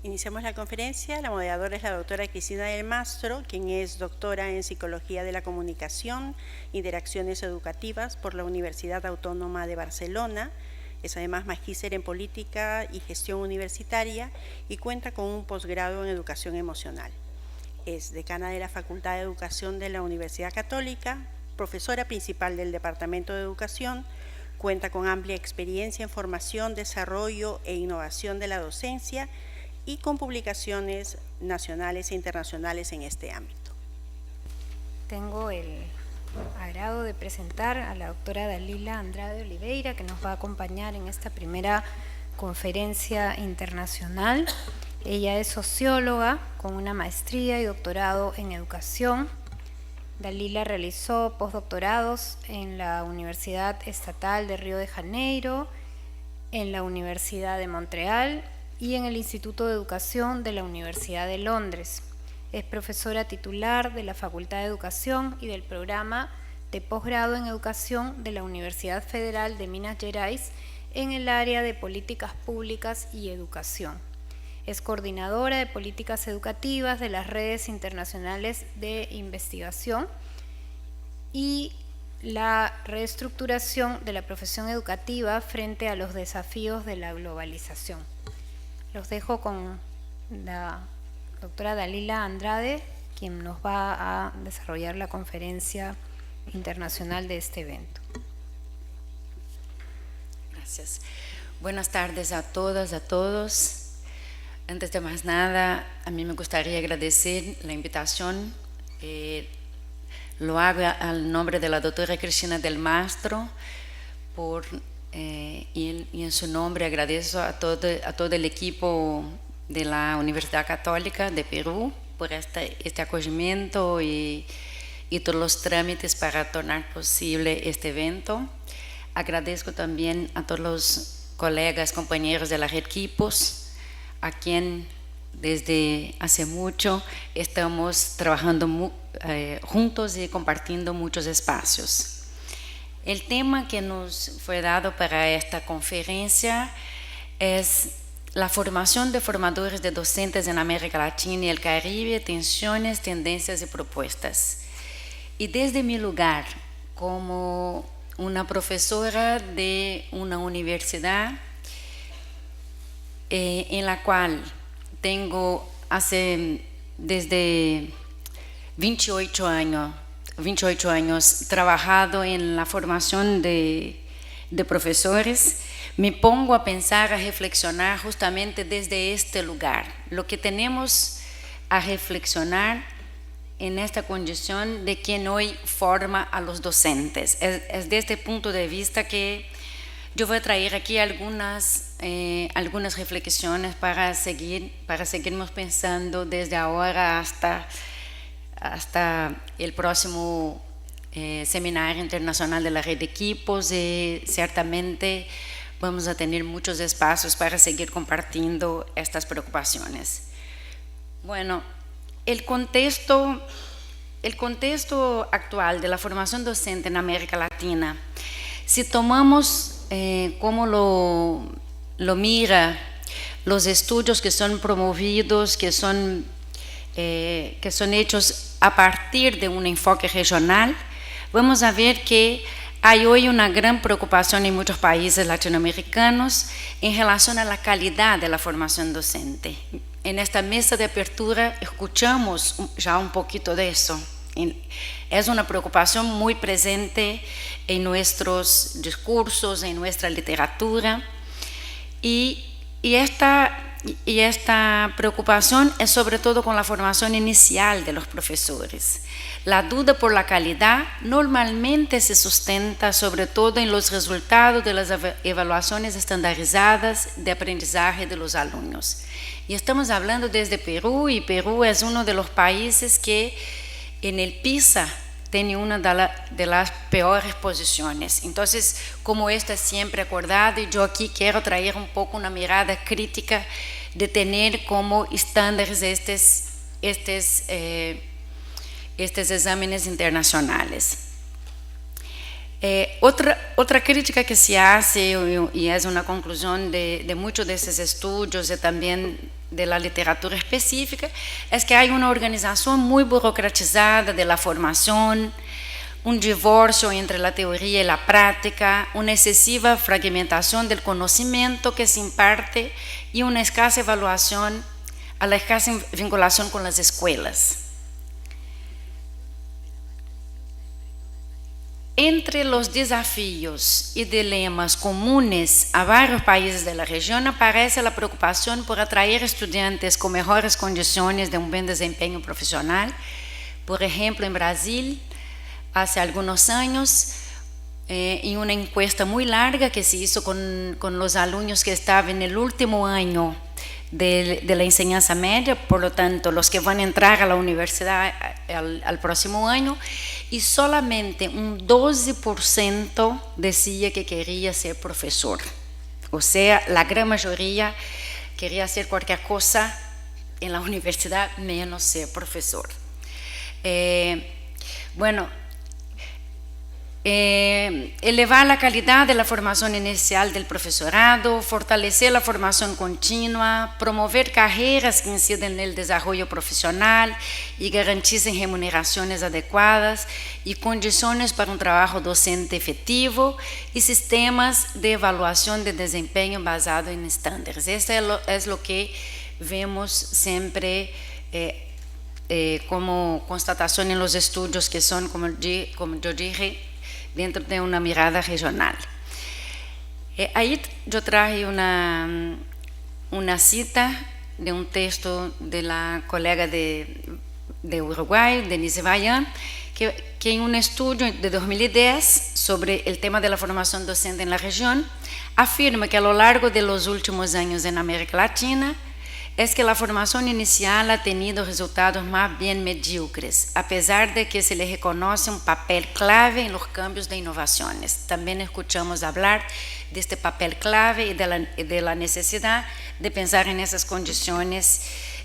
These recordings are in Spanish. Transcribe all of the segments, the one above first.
Iniciamos la conferencia. La moderadora es la doctora Cristina del Mastro, quien es doctora en Psicología de la Comunicación, Interacciones Educativas por la Universidad Autónoma de Barcelona. Es además magíster en Política y Gestión Universitaria y cuenta con un posgrado en Educación Emocional. Es decana de la Facultad de Educación de la Universidad Católica, profesora principal del Departamento de Educación, cuenta con amplia experiencia en formación, desarrollo e innovación de la docencia y con publicaciones nacionales e internacionales en este ámbito. Tengo el agrado de presentar a la doctora Dalila Andrade Oliveira, que nos va a acompañar en esta primera conferencia internacional. Ella es socióloga con una maestría y doctorado en educación. Dalila realizó postdoctorados en la Universidad Estatal de Río de Janeiro, en la Universidad de Montreal y en el Instituto de Educación de la Universidad de Londres. Es profesora titular de la Facultad de Educación y del programa de posgrado en Educación de la Universidad Federal de Minas Gerais en el área de Políticas Públicas y Educación. Es coordinadora de políticas educativas de las redes internacionales de investigación y la reestructuración de la profesión educativa frente a los desafíos de la globalización. Los dejo con la doctora Dalila Andrade, quien nos va a desarrollar la conferencia internacional de este evento. Gracias. Buenas tardes a todas, a todos. Antes de más nada, a mí me gustaría agradecer la invitación. Lo hago al nombre de la doctora Cristina del Mastro y en su nombre agradezco a todo el equipo de la Universidad Católica de Perú por este acogimiento y todos los trámites para tornar posible este evento. Agradezco también a todos los colegas, compañeros de la Red Equipos, a quien desde hace mucho estamos trabajando juntos y compartiendo muchos espacios. El tema que nos fue dado para esta conferencia es la formación de formadores de docentes en América Latina y el Caribe, tensiones, tendencias y propuestas. Y desde mi lugar como una profesora de una universidad en la cual tengo desde 28 años trabajado en la formación de profesores, me pongo a pensar, a reflexionar justamente desde este lugar. Lo que tenemos a reflexionar en esta condición de quien hoy forma a los docentes. Es desde este punto de vista que yo voy a traer aquí algunas reflexiones para seguirnos pensando desde ahora hasta el próximo Seminario Internacional de la Red de Equipos, y ciertamente vamos a tener muchos espacios para seguir compartiendo estas preocupaciones. Bueno, el contexto actual de la formación docente en América Latina, si tomamos como lo mira los estudios que son promovidos, que son hechos a partir de un enfoque regional, vamos a ver que hay hoy una gran preocupación en muchos países latinoamericanos en relación a la calidad de la formación docente. En esta mesa de apertura escuchamos ya un poquito de eso. Es una preocupación muy presente en nuestros discursos, en nuestra literatura, y esta preocupación es sobre todo con la formación inicial de los profesores. La duda por la calidad normalmente se sustenta sobre todo en los resultados de las evaluaciones estandarizadas de aprendizaje de los alumnos. Y estamos hablando desde Perú, y Perú es uno de los países que en el PISA tiene una de las peores posiciones. Entonces, como esto es siempre acordado, yo aquí quiero traer un poco una mirada crítica de tener como estándares estos exámenes internacionales. Otra crítica que se hace, y es una conclusión de muchos de estos estudios y también de la literatura específica, es que hay una organización muy burocratizada de la formación, un divorcio entre la teoría y la práctica, una excesiva fragmentación del conocimiento que se imparte y una escasa evaluación, a la escasa vinculación con las escuelas. Entre los desafíos y dilemas comunes a varios países de la región aparece la preocupación por atraer estudiantes con mejores condiciones de un buen desempeño profesional. Por ejemplo, en Brasil, hace algunos años, en una encuesta muy larga que se hizo con los alumnos que estaban en el último año de la enseñanza media, por lo tanto, los que van a entrar a la universidad al próximo año, y solamente un 12% decía que quería ser profesor. O sea, la gran mayoría quería hacer cualquier cosa en la universidad menos ser profesor. Elevar la calidad de la formación inicial del profesorado, fortalecer la formación continua, promover carreras que inciden en el desarrollo profesional y garanticen remuneraciones adecuadas y condiciones para un trabajo docente efectivo y sistemas de evaluación de desempeño basado en estándares. Esto es lo que vemos siempre como constatación en los estudios que son, como yo dije, dentro de una mirada regional. Ahí yo traje una cita de un texto de la colega de Uruguay, Denise Vaillant, que en un estudio de 2010 sobre el tema de la formación docente en la región, afirma que a lo largo de los últimos años en América Latina, es que la formación inicial ha tenido resultados más bien medíocres, a pesar de que se le reconoce un papel clave en los cambios de innovaciones. También escuchamos hablar de este papel clave y de la necesidad de pensar en esas condiciones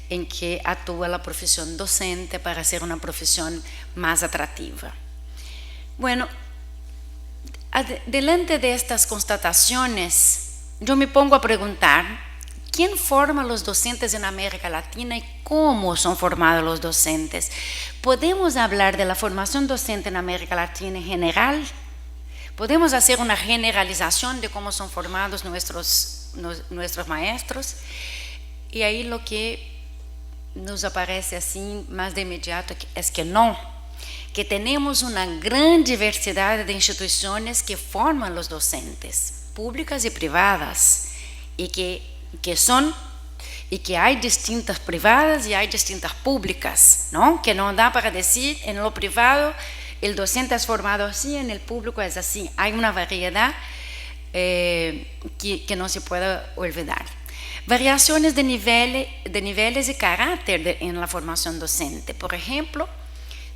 en que actúa la profesión docente para ser una profesión más atractiva. Bueno, delante de estas constataciones, yo me pongo a preguntar, ¿quién forma los docentes en América Latina y cómo son formados los docentes? ¿Podemos hablar de la formación docente en América Latina en general? ¿Podemos hacer una generalización de cómo son formados nuestros maestros? Y ahí lo que nos aparece así más de inmediato es que no, que tenemos una gran diversidad de instituciones que forman los docentes, públicas y privadas, y que hay distintas privadas y hay distintas públicas, ¿no? Que no da para decir en lo privado el docente es formado así, en el público es así. Hay una variedad que no se puede olvidar. Variaciones de niveles y carácter en la formación docente. Por ejemplo,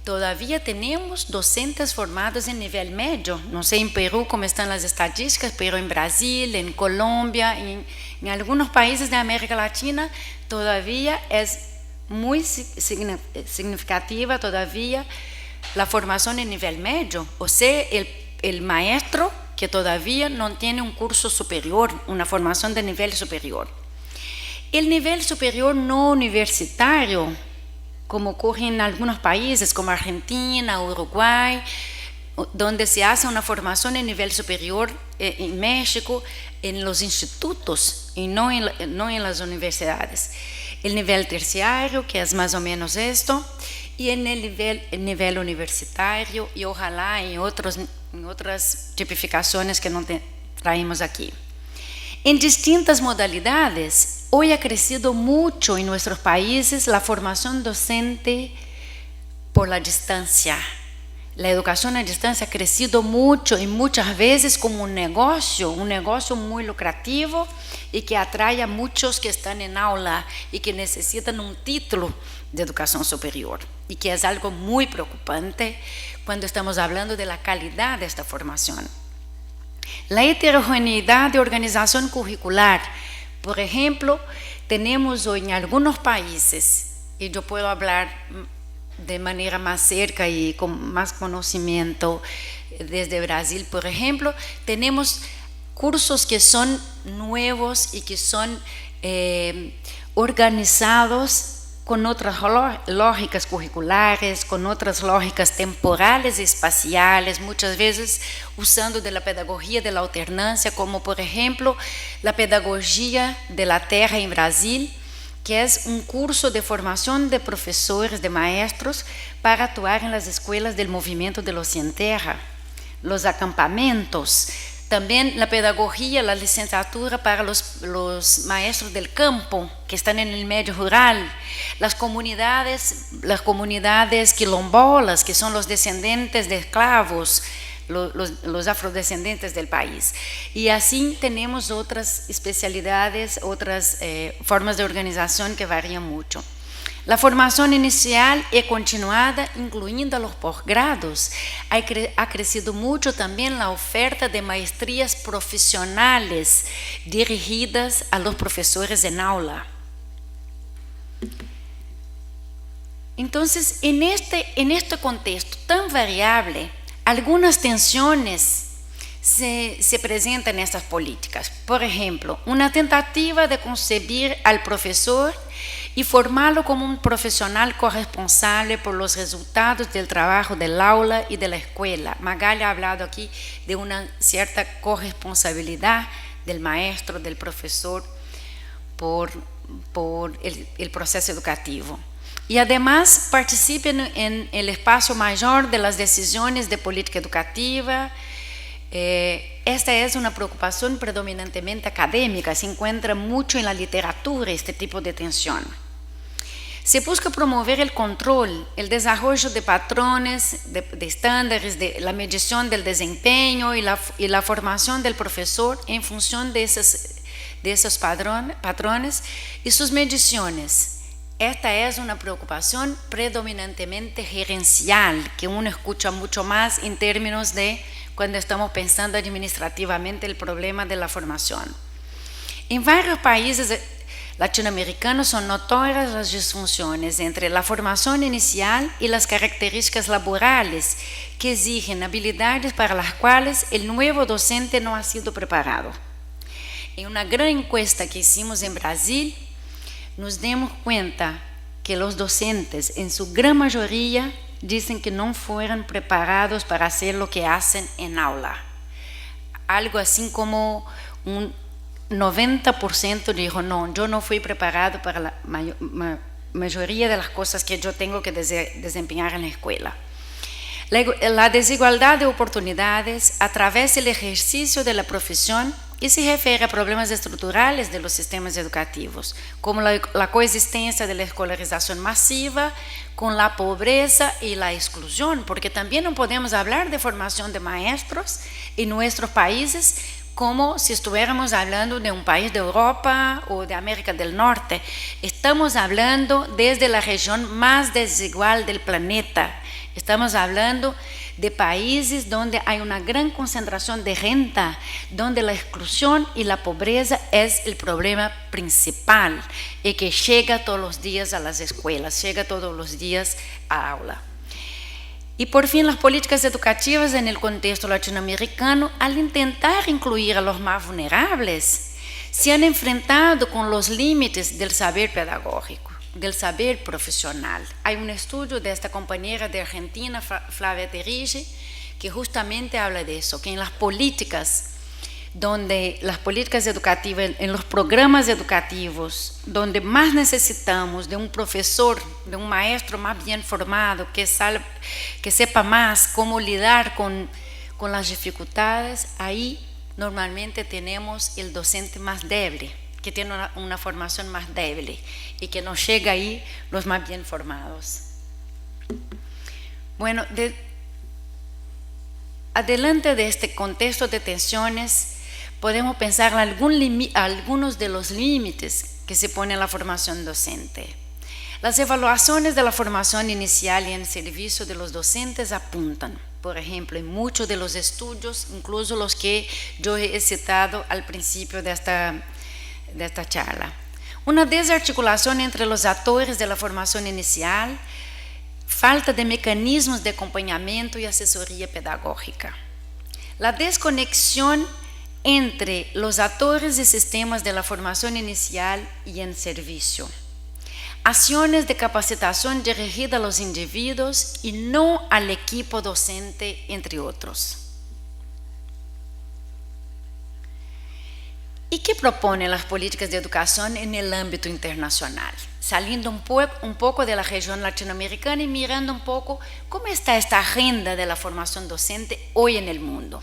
todavía tenemos docentes formados en nivel medio. No sé en Perú cómo están las estadísticas, pero en Brasil, en Colombia, en algunos países de América Latina todavía es muy significativa todavía la formación en nivel medio. O sea, el maestro que todavía no tiene un curso superior, una formación de nivel superior. El nivel superior no universitario, como ocurre en algunos países como Argentina, Uruguay, donde se hace una formación en nivel superior en México, en los institutos y no en las universidades. El nivel terciario, que es más o menos esto, y en el nivel universitario, y ojalá en otras tipificaciones que no traemos aquí. En distintas modalidades, hoy ha crecido mucho en nuestros países la formación docente por la distancia. La educación a distancia ha crecido mucho y muchas veces como un negocio muy lucrativo y que atrae a muchos que están en aula y que necesitan un título de educación superior, y que es algo muy preocupante cuando estamos hablando de la calidad de esta formación. La heterogeneidad de organización curricular. Por ejemplo, tenemos hoy en algunos países, y yo puedo hablar de manera más cerca y con más conocimiento desde Brasil, por ejemplo, tenemos cursos que son nuevos y que son organizados con otras lógicas curriculares, con otras lógicas temporales y espaciales, muchas veces usando de la pedagogía de la alternancia, como por ejemplo la pedagogía de la tierra en Brasil, que es un curso de formación de profesores, de maestros, para actuar en las escuelas del movimiento de los Sin Terra, los acampamentos. También la pedagogía, la licenciatura para los maestros del campo que están en el medio rural, las comunidades quilombolas, que son los descendientes de esclavos, los afrodescendientes del país. Y así tenemos otras especialidades, otras formas de organización que varían mucho. La formación inicial y continuada, incluyendo a los posgrados, ha crecido mucho también la oferta de maestrías profesionales dirigidas a los profesores en aula. Entonces, en este contexto tan variable, algunas tensiones se presentan en estas políticas. Por ejemplo, una tentativa de concebir al profesor y formarlo como un profesional corresponsable por los resultados del trabajo del aula y de la escuela. Magali ha hablado aquí de una cierta corresponsabilidad del maestro, del profesor, por el proceso educativo. Y además participen en el espacio mayor de las decisiones de política educativa. Esta es una preocupación predominantemente académica, se encuentra mucho en la literatura este tipo de tensión. Se busca promover el control, el desarrollo de patrones, de estándares, de la medición del desempeño y la formación del profesor en función de esos patrones y sus mediciones. Esta es una preocupación predominantemente gerencial, que uno escucha mucho más en términos de cuando estamos pensando administrativamente el problema de la formación. En varios países latinoamericanos son notorias las disfunciones entre la formación inicial y las características laborales que exigen habilidades para las cuales el nuevo docente no ha sido preparado. En una gran encuesta que hicimos en Brasil, nos dimos cuenta que los docentes, en su gran mayoría, dicen que no fueron preparados para hacer lo que hacen en aula. Algo así como un 90% dijo, no, yo no fui preparado para la mayoría de las cosas que yo tengo que desempeñar en la escuela. La desigualdad de oportunidades a través del ejercicio de la profesión y se refiere a problemas estructurales de los sistemas educativos, como la coexistencia de la escolarización masiva con la pobreza y la exclusión, porque también no podemos hablar de formación de maestros en nuestros países como si estuviéramos hablando de un país de Europa o de América del Norte. Estamos hablando desde la región más desigual del planeta. Estamos hablando de países donde hay una gran concentración de renta, donde la exclusión y la pobreza es el problema principal y que llega todos los días a las escuelas, llega todos los días a aula. Y por fin, las políticas educativas en el contexto latinoamericano, al intentar incluir a los más vulnerables, se han enfrentado con los límites del saber pedagógico, del saber profesional. Hay un estudio de esta compañera de Argentina, Flavia Terrige, que justamente habla de eso, que en las políticas educativas, en los programas educativos, donde más necesitamos de un profesor, de un maestro más bien formado, que sepa más cómo lidiar con las dificultades, ahí normalmente tenemos el docente más débil, que tiene una formación más débil y que no llega ahí los más bien formados. Bueno, adelante de este contexto de tensiones, podemos pensar en algunos de los límites que se pone en la formación docente. Las evaluaciones de la formación inicial y en servicio de los docentes apuntan, por ejemplo, en muchos de los estudios, incluso los que yo he citado al principio de esta charla, una desarticulación entre los actores de la formación inicial falta de mecanismos de acompañamiento y asesoría pedagógica, la desconexión entre los actores y sistemas de la formación inicial y en servicio, acciones de capacitación dirigidas a los individuos y no al equipo docente, entre otros. ¿Y qué proponen las políticas de educación en el ámbito internacional? Saliendo un poco de la región latinoamericana y mirando un poco cómo está esta agenda de la formación docente hoy en el mundo.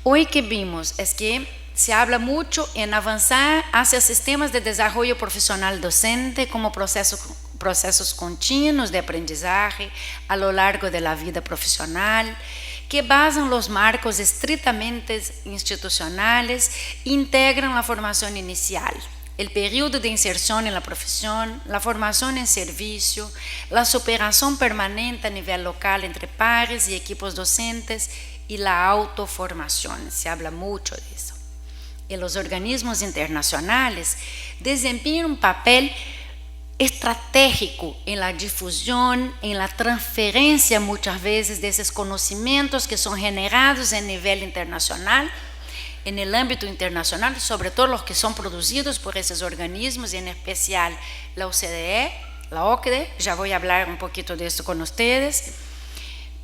Hoy que vimos es que se habla mucho en avanzar hacia sistemas de desarrollo profesional docente como procesos continuos de aprendizaje a lo largo de la vida profesional, que basan los marcos estrictamente institucionales, integran la formación inicial, el periodo de inserción en la profesión, la formación en servicio, la superación permanente a nivel local entre pares y equipos docentes y la autoformación. Se habla mucho de eso. Y los organismos internacionales desempeñan un papel estratégico en la difusión, en la transferencia muchas veces de esos conocimientos que son generados a nivel internacional, en el ámbito internacional, sobre todo los que son producidos por esos organismos, y en especial la OCDE, la OCDE, ya voy a hablar un poquito de esto con ustedes,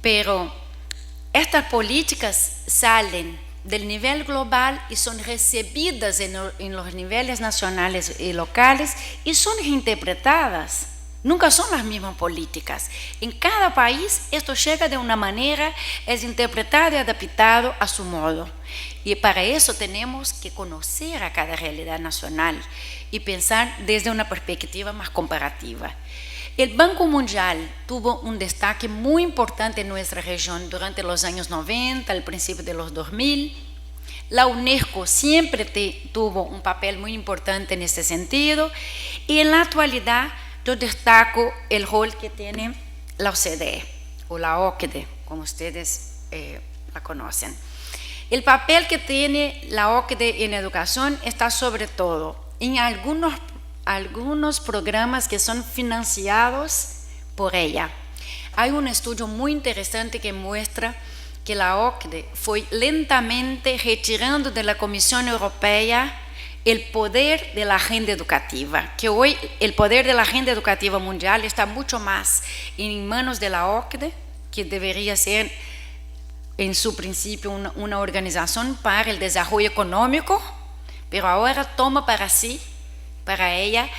pero estas políticas salen del nivel global y son recibidas en los niveles nacionales y locales y son reinterpretadas. Nunca son las mismas políticas. En cada país esto llega de una manera, es interpretado y adaptado a su modo. Y para eso tenemos que conocer a cada realidad nacional y pensar desde una perspectiva más comparativa. El Banco Mundial tuvo un destaque muy importante en nuestra región durante los años 90, al principio de los 2000. La UNESCO siempre tuvo un papel muy importante en este sentido. Y en la actualidad yo destaco el rol que tiene la OCDE o la OCDE, como ustedes la conocen. El papel que tiene la OCDE en educación está sobre todo en algunos programas que son financiados por ella. Hay un estudio muy interesante que muestra que la OCDE fue lentamente retirando de la Comisión Europea el poder de la agenda educativa, que hoy el poder de la agenda educativa mundial está mucho más en manos de la OCDE, que debería ser en su principio una organización para el desarrollo económico, pero ahora toma para ella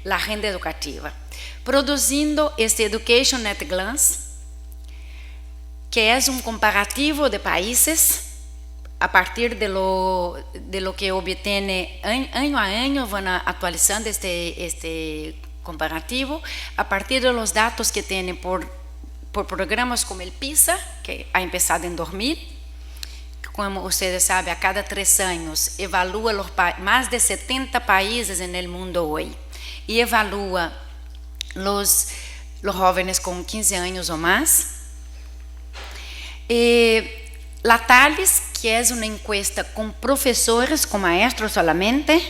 la agenda educativa, produciendo este Education at a Glance, que es un comparativo de países a partir de lo que obtiene año a año, van actualizando este comparativo a partir de los datos que tienen por programas como el PISA, que ha empezado en 2000. Como ustedes saben, a cada 3 años evalúa más de 70 países en el mundo hoy y evalúa los jóvenes con 15 años o más. La TALIS, que es una encuesta con profesores, con maestros solamente,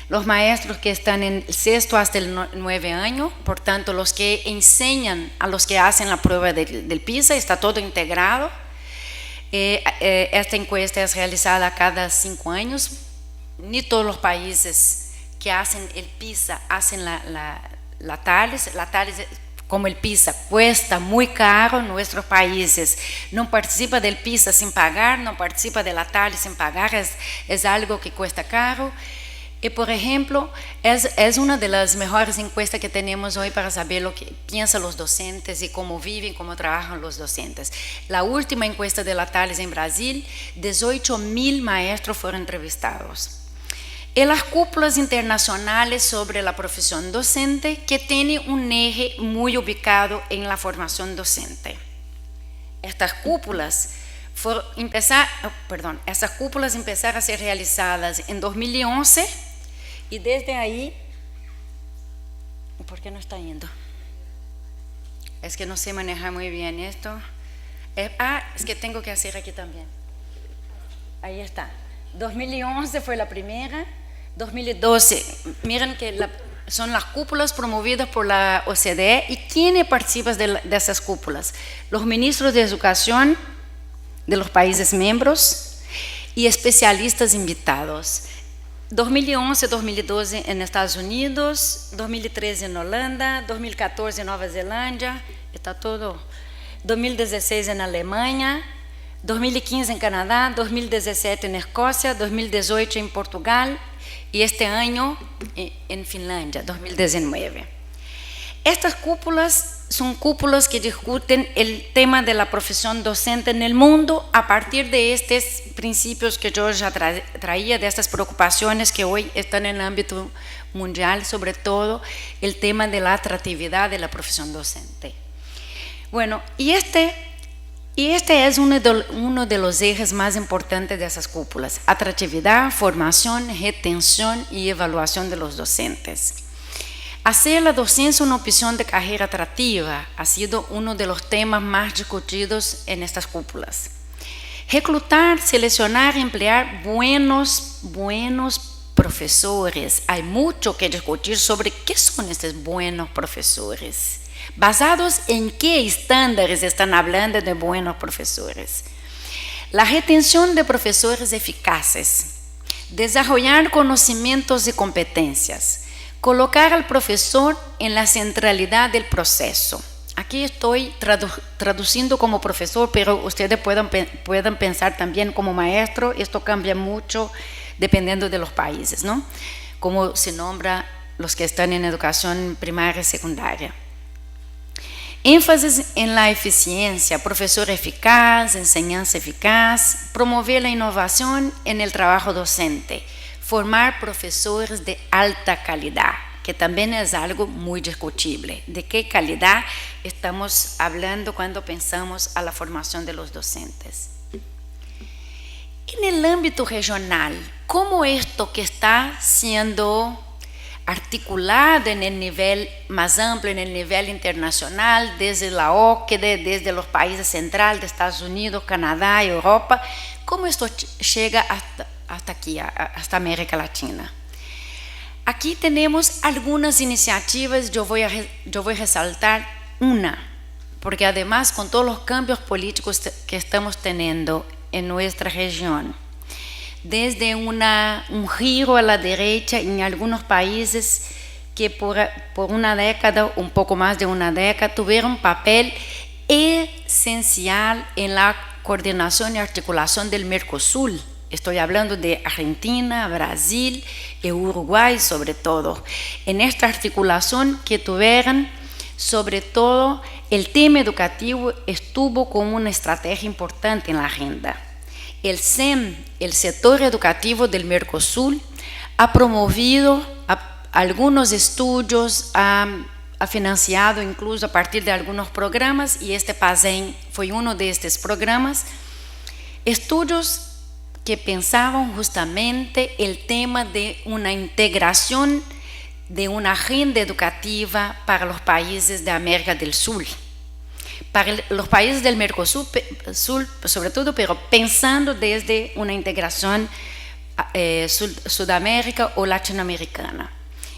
los maestros que están en el 6º hasta el 9 años, por tanto los que enseñan a los que hacen la prueba del PISA, está todo integrado. Esta encuesta es realizada cada 5 años. Ni todos los países que hacen el PISA hacen la TALIS. La TALIS, como el PISA cuesta muy caro en nuestros países, no participa del PISA sin pagar, no participa de la TALIS sin pagar, es algo que cuesta caro. Y por ejemplo, es una de las mejores encuestas que tenemos hoy para saber lo que piensan los docentes y cómo viven, cómo trabajan los docentes. La última encuesta de la TALIS en Brasil, 18.000 maestros fueron entrevistados. Y las cúpulas internacionales sobre la profesión docente, que tiene un eje muy ubicado en la formación docente. Estas cúpulas empezaron a ser realizadas en 2011 y desde ahí... ¿Por qué no está yendo? Es que no sé manejar muy bien esto. Es que tengo que hacer aquí también. Ahí está. 2011 fue la primera. 2012, miren que son las cúpulas promovidas por la OCDE. ¿Y quiénes participan de esas cúpulas? Los ministros de educación de los países miembros y especialistas invitados. 2011-2012 en Estados Unidos, 2013 en Holanda, 2014 en Nueva Zelanda, está todo. 2016 en Alemania, 2015 en Canadá, 2017 en Escocia, 2018 en Portugal y este año en Finlandia, 2019. Estas cúpulas son cúpulas que discuten el tema de la profesión docente en el mundo a partir de estos principios que yo ya traía, de estas preocupaciones que hoy están en el ámbito mundial, sobre todo el tema de la atractividad de la profesión docente. Bueno, y este es uno de los ejes más importantes de esas cúpulas: atractividad, formación, retención y evaluación de los docentes. Hacer la docencia una opción de carrera atractiva ha sido uno de los temas más discutidos en estas cúpulas. Reclutar, seleccionar y emplear buenos profesores. Hay mucho que discutir sobre qué son estos buenos profesores. ¿Basados en qué estándares están hablando de buenos profesores? La retención de profesores eficaces. Desarrollar conocimientos y competencias. Colocar al profesor en la centralidad del proceso. Aquí estoy traduciendo como profesor, pero ustedes puedan pensar también como maestro. Esto cambia mucho dependiendo de los países, ¿no? Como se nombra los que están en educación primaria y secundaria. Énfasis en la eficiencia, profesor eficaz, enseñanza eficaz, promover la innovación en el trabajo docente, formar profesores de alta calidad, que también es algo muy discutible. ¿De qué calidad estamos hablando cuando pensamos a la formación de los docentes? En el ámbito regional, ¿cómo esto que está siendo articulado en el nivel más amplio, en el nivel internacional, desde la OCDE, desde los países centrales de Estados Unidos, Canadá, Europa, cómo esto llega hasta aquí, hasta América Latina? Aquí tenemos algunas iniciativas. Yo voy a resaltar una, porque además con todos los cambios políticos que estamos teniendo en nuestra región, desde un giro a la derecha en algunos países que por una década, un poco más de una década, tuvieron un papel esencial en la coordinación y articulación del Mercosur. Estoy hablando de Argentina, Brasil y Uruguay sobre todo. En esta articulación que tuvieron, sobre todo el tema educativo estuvo como una estrategia importante en la agenda. El SEM, el sector educativo del Mercosur, ha promovido algunos estudios, ha financiado incluso a partir de algunos programas, y este PASEM fue uno de estos programas, estudios que pensaban justamente el tema de una integración de una agenda educativa para los países de América del Sur. Para los países del Mercosur, sobre todo, pero pensando desde una integración Sudamérica o latinoamericana.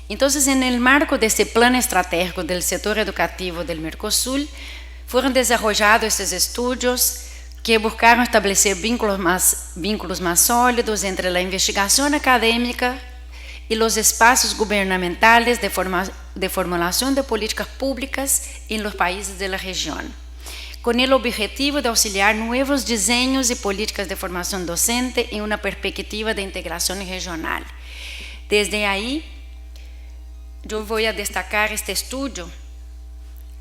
Entonces, en el marco de este plan estratégico del sector educativo del Mercosur, fueron desarrollados estos estudios que buscaron establecer vínculos más sólidos entre la investigación académica y los espacios gubernamentales de formulación de políticas públicas en los países de la región, con el objetivo de auxiliar nuevos diseños y políticas de formación docente en una perspectiva de integración regional. Desde ahí, yo voy a destacar este estudio.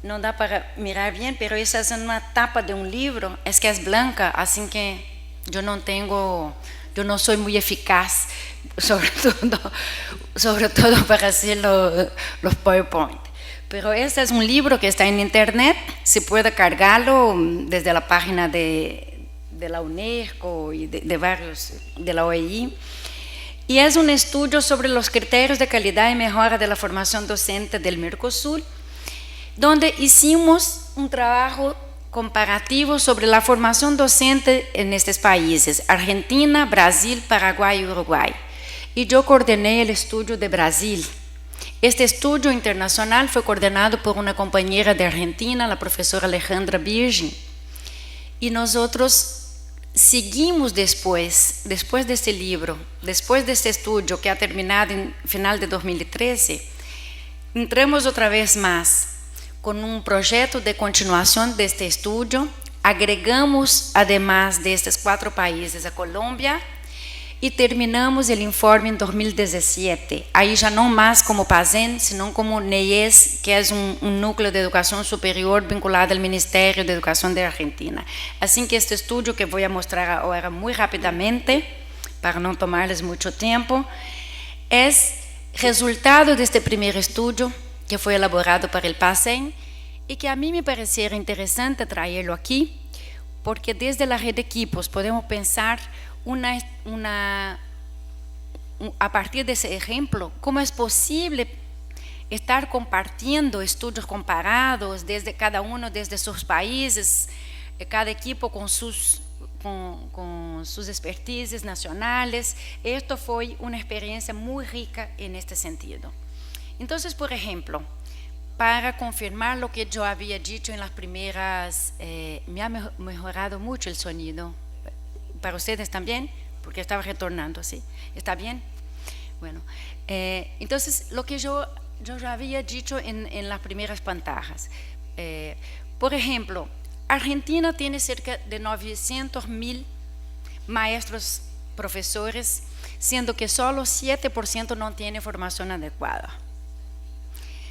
No da para mirar bien, pero esa es una tapa de un libro, es que es blanca, así que yo no soy muy eficaz, sobre todo para hacer los PowerPoint. Pero este es un libro que está en internet, se puede cargarlo desde la página de la UNESCO y de varios, de la OEI. Y es un estudio sobre los criterios de calidad y mejora de la formación docente del Mercosur, donde hicimos un trabajo comparativo sobre la formación docente en estos países: Argentina, Brasil, Paraguay y Uruguay. Y yo coordiné el estudio de Brasil. Este estudio internacional fue coordinado por una compañera de Argentina, la profesora Alejandra Virgin, y nosotros seguimos después de este libro, después de este estudio que ha terminado en final de 2013, entramos otra vez más con un proyecto de continuación de este estudio. Agregamos, además de estos 4 países, a Colombia, y terminamos el informe en 2017. Ahí ya no más como PASEN, sino como NEIES, que es un núcleo de educación superior vinculado al Ministerio de Educación de Argentina. Así que este estudio que voy a mostrar ahora muy rápidamente, para no tomarles mucho tiempo, es resultado de este primer estudio que fue elaborado para el PASEN y que a mí me pareciera interesante traerlo aquí, porque desde la red de equipos podemos pensar a partir de ese ejemplo, cómo es posible estar compartiendo estudios comparados desde cada uno, desde sus países, cada equipo con sus expertises nacionales. Esto fue una experiencia muy rica en este sentido. Entonces, por ejemplo, para confirmar lo que yo había dicho en las primeras, me ha mejorado mucho el sonido. Para ustedes también, porque estaba retornando, ¿sí? ¿Está bien? Bueno, entonces lo que yo ya había dicho en las primeras pantallas. Por ejemplo, Argentina tiene cerca de 900.000 maestros profesores, siendo que solo 7% no tiene formación adecuada.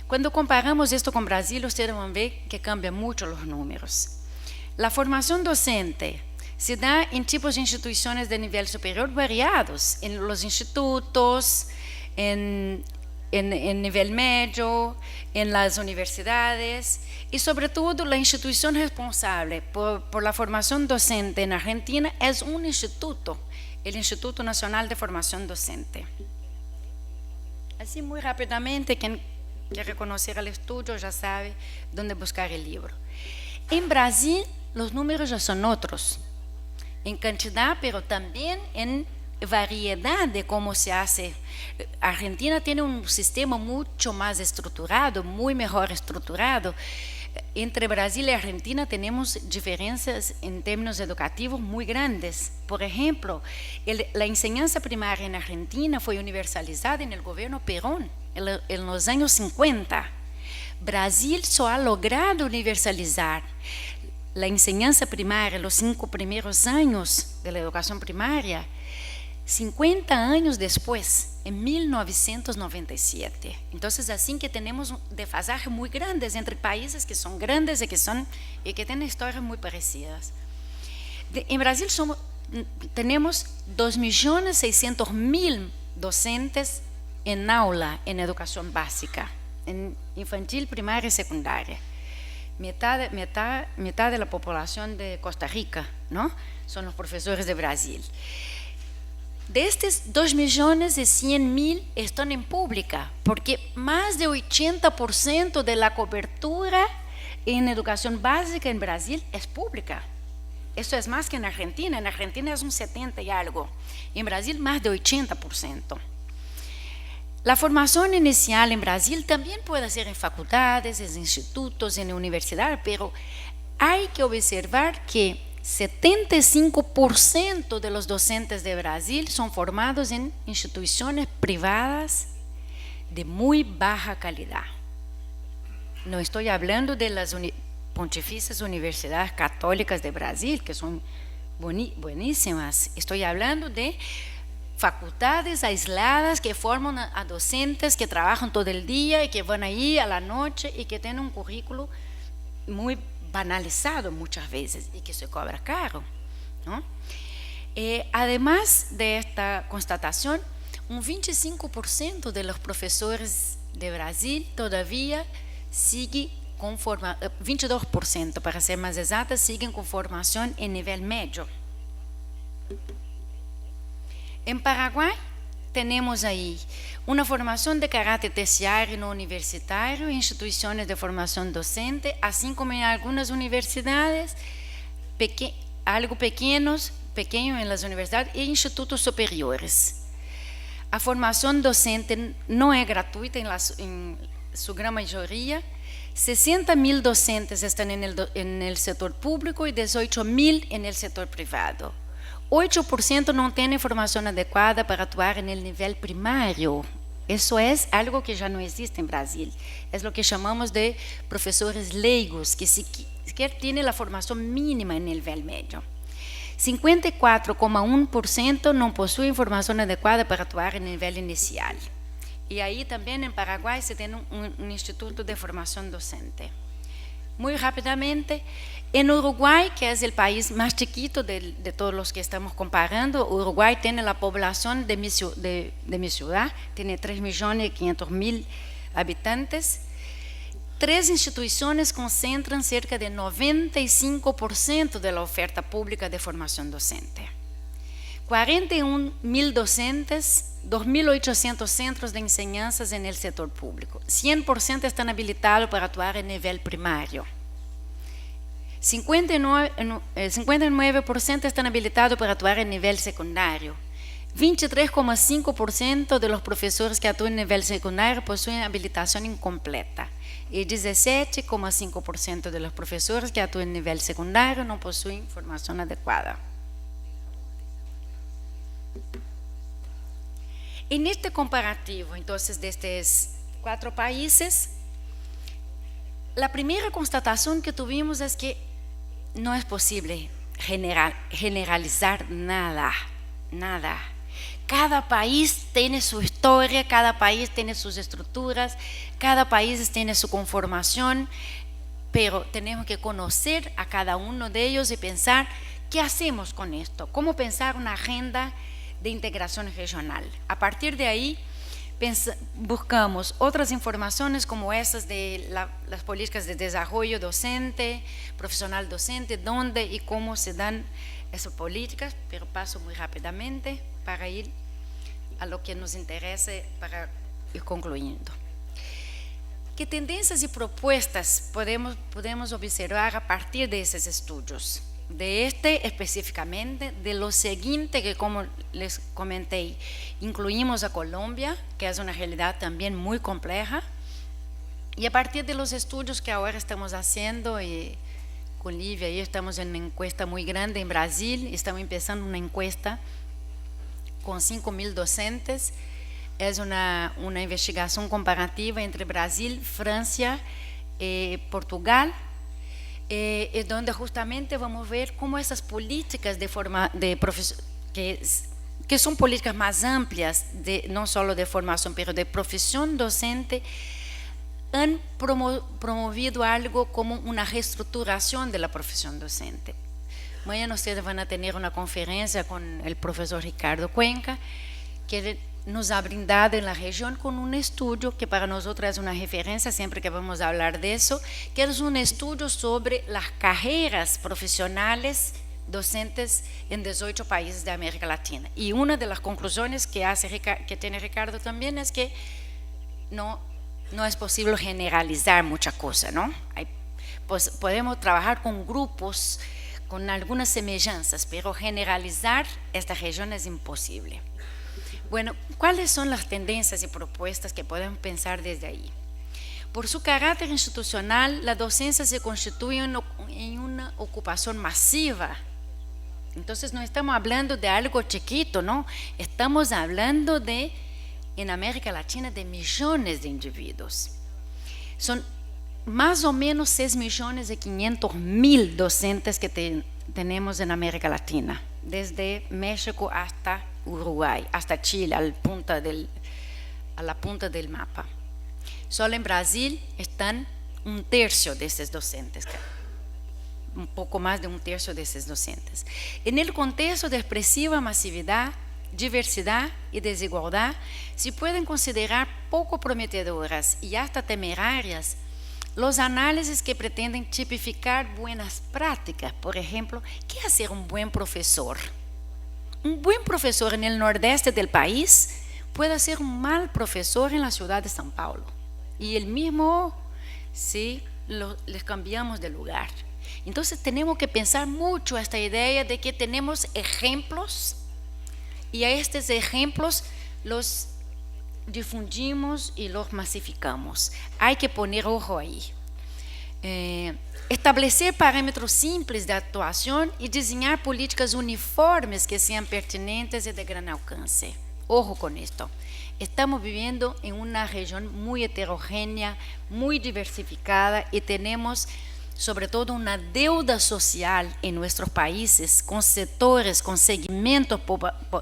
Cuando comparamos esto con Brasil, ustedes van a ver que cambian mucho los números. La formación docente se da en tipos de instituciones de nivel superior variados, en los institutos, en nivel medio, en las universidades, y sobre todo la institución responsable por la formación docente en Argentina es un instituto, el Instituto Nacional de Formación Docente. Así muy rápidamente, quien quiere conocer el estudio ya sabe dónde buscar el libro. En Brasil los números ya son otros, en cantidad, pero también en variedad de cómo se hace. Argentina tiene un sistema mucho más estructurado, muy mejor estructurado. Entre Brasil y Argentina tenemos diferencias en términos educativos muy grandes. Por ejemplo, la enseñanza primaria en Argentina fue universalizada en el gobierno Perón, en los años 50. Brasil solo ha logrado universalizar la enseñanza primaria, los 5 primeros años de la educación primaria, 50 años después, en 1997. Entonces, así que tenemos desfasajes muy grandes entre países que son grandes y que tienen historias muy parecidas. En Brasil tenemos 2.600.000 docentes en aula en educación básica, en infantil, primaria y secundaria. Mitad de la población de Costa Rica, ¿no? Son los profesores de Brasil. De estos 2.100.000 están en pública, porque más de 80% de la cobertura en educación básica en Brasil es pública. Eso es más que en Argentina. En Argentina es un 70 y algo. En Brasil más de 80%. La formación inicial en Brasil también puede ser en facultades, en institutos, en universidades, pero hay que observar que 75% de los docentes de Brasil son formados en instituciones privadas de muy baja calidad. No estoy hablando de las pontificias universidades católicas de Brasil, que son buenísimas. Estoy hablando de facultades aisladas que forman a docentes que trabajan todo el día y que van ahí a la noche y que tienen un currículo muy banalizado muchas veces y que se cobra caro, ¿no? Además de esta constatación, un 25% de los profesores de Brasil todavía sigue con 22% para ser más exacta, siguen con formación en nivel medio. En Paraguay tenemos ahí una formación de carácter terciario no universitario, instituciones de formación docente, así como en algunas universidades, algo pequeño en las universidades e institutos superiores. A formación docente no es gratuita en su gran mayoría. 60.000 docentes están en el sector público y 18.000 en el sector privado. 8% no tienen formación adecuada para actuar en el nivel primario. Eso es algo que ya no existe en Brasil. Es lo que llamamos de profesores leigos, que sequer tienen la formación mínima en el nivel medio. 54,1% no poseen formación adecuada para actuar en el nivel inicial. Y ahí también en Paraguay se tiene un instituto de formación docente. Muy rápidamente, en Uruguay, que es el país más chiquito de todos los que estamos comparando, Uruguay tiene la población de mi ciudad, tiene 3.500.000 habitantes. 3 instituciones concentran cerca de 95% de la oferta pública de formación docente. 41.000 docentes, 2.800 centros de enseñanzas en el sector público. 100% están habilitados para actuar en nivel primario. 59% están habilitados para actuar en nivel secundario. 23,5% de los profesores que actúan en nivel secundario poseen habilitación incompleta. Y 17,5% de los profesores que actúan en nivel secundario no poseen formación adecuada. En este comparativo, entonces, de estos 4 países, la primera constatación que tuvimos es que no es posible generalizar nada. Cada país tiene su historia, cada país tiene sus estructuras, cada país tiene su conformación, pero tenemos que conocer a cada uno de ellos y pensar qué hacemos con esto, cómo pensar una agenda de integración regional. A partir de ahí buscamos otras informaciones como esas de las políticas de desarrollo docente, profesional docente, dónde y cómo se dan esas políticas, pero paso muy rápidamente para ir a lo que nos interese para ir concluyendo. ¿Qué tendencias y propuestas podemos observar a partir de esos estudios? De específicamente, de lo siguiente que, como les comenté, incluimos a Colombia, que es una realidad también muy compleja, y a partir de los estudios que ahora estamos haciendo, y con Lívia y estamos en una encuesta muy grande en Brasil, estamos empezando una encuesta con 5.000 docentes, es una investigación comparativa entre Brasil, Francia, Portugal, es donde justamente vamos a ver cómo esas políticas que son políticas más amplias, no solo de formación, pero de profesión docente, han promovido algo como una reestructuración de la profesión docente. Mañana ustedes van a tener una conferencia con el profesor Ricardo Cuenca, que nos ha brindado en la región con un estudio que para nosotros es una referencia siempre que vamos a hablar de eso, que es un estudio sobre las carreras profesionales docentes en 18 países de América Latina. Y una de las conclusiones que tiene Ricardo también es que no es posible generalizar mucha cosa, ¿no? Pues podemos trabajar con grupos con algunas semejanzas, pero generalizar esta región es imposible. Bueno, ¿cuáles son las tendencias y propuestas que podemos pensar desde ahí? Por su carácter institucional, la docencia se constituye en una ocupación masiva. Entonces no estamos hablando de algo chiquito, ¿no? Estamos hablando en América Latina, de millones de individuos. Son más o menos 6.500.000 docentes que tenemos en América Latina, desde México hasta Uruguay, hasta Chile, a la punta del mapa. Solo en Brasil están 1/3 de esos docentes, un poco más de 1/3 de esos docentes. En el contexto de expresiva masividad, diversidad y desigualdad, se pueden considerar poco prometedoras y hasta temerarias los análisis que pretenden tipificar buenas prácticas. Por ejemplo, ¿qué hace un buen profesor? Un buen profesor en el nordeste del país puede ser un mal profesor en la ciudad de São Paulo. Y el mismo si les cambiamos de lugar. Entonces tenemos que pensar mucho esta idea de que tenemos ejemplos y a estos ejemplos los difundimos y los masificamos. Hay que poner ojo ahí. Establecer parámetros simples de actuación y diseñar políticas uniformes que sean pertinentes y de gran alcance. Ojo con esto. Estamos viviendo en una región muy heterogénea, muy diversificada y tenemos sobre todo una deuda social en nuestros países con sectores, con segmentos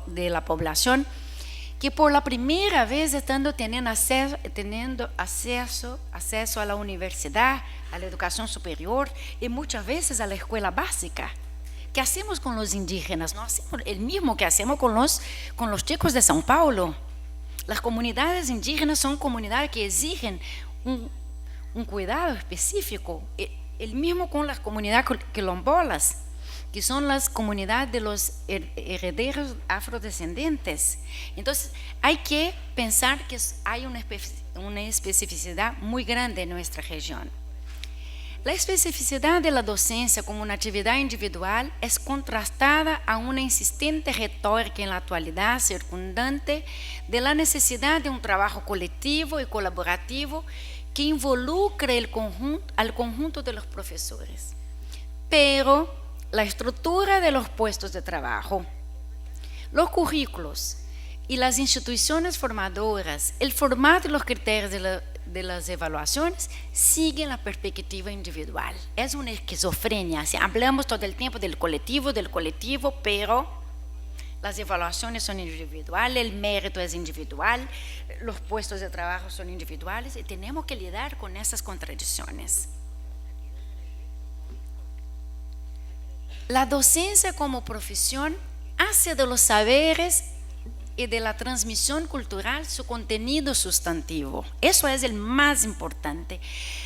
de la población que por la primera vez están teniendo acceso a la universidad, a la educación superior y muchas veces a la escuela básica. ¿Qué hacemos con los indígenas? No hacemos el mismo que hacemos con los chicos de São Paulo. Las comunidades indígenas son comunidades que exigen un cuidado específico, el mismo con las comunidades quilombolas, que son las comunidades de los herederos afrodescendientes. Entonces, hay que pensar que hay una especificidad muy grande en nuestra región. La especificidad de la docencia como una actividad individual es contrastada a una insistente retórica en la actualidad circundante de la necesidad de un trabajo colectivo y colaborativo que involucre al conjunto de los profesores. Pero la estructura de los puestos de trabajo, los currículos y las instituciones formadoras, el formato y los criterios de las evaluaciones siguen la perspectiva individual. Es una esquizofrenia. Hablamos todo el tiempo del colectivo, pero las evaluaciones son individuales, el mérito es individual, los puestos de trabajo son individuales y tenemos que lidiar con esas contradicciones. La docencia como profesión hace de los saberes y de la transmisión cultural su contenido sustantivo. Eso es el más importante.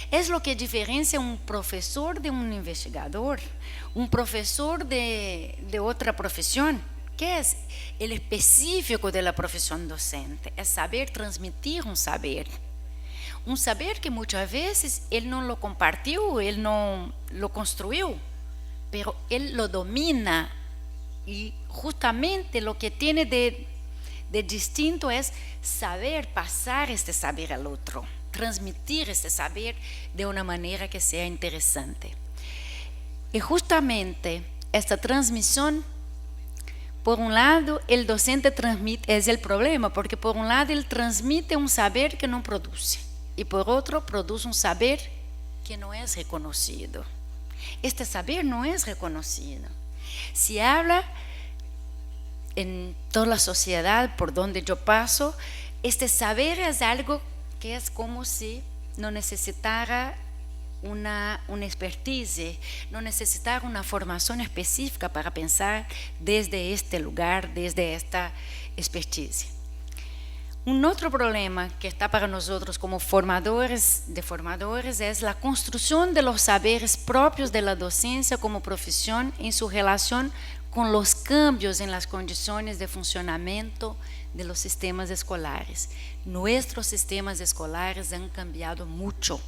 Es lo que diferencia un profesor de un investigador, un profesor de otra profesión. ¿Qué es el específico de la profesión docente? Es saber transmitir un saber que muchas veces él no lo compartió, él no lo construyó, pero él lo domina y justamente lo que tiene de distinto es saber pasar este saber al otro, transmitir este saber de una manera que sea interesante. Y justamente esta transmisión, por un lado, el docente transmite, es el problema, porque por un lado él transmite un saber que no produce y por otro produce un saber que no es reconocido. Este saber no es reconocido. Si habla en toda la sociedad por donde yo paso, este saber es algo que es como si no necesitara una expertise, no necesitara una formación específica para pensar desde este lugar, desde esta expertise. Un otro problema que está para nosotros como formadores es la construcción de los saberes propios de la docencia como profesión en su relación con los cambios en las condiciones de funcionamiento de los sistemas escolares. Nuestros sistemas escolares han cambiado mucho,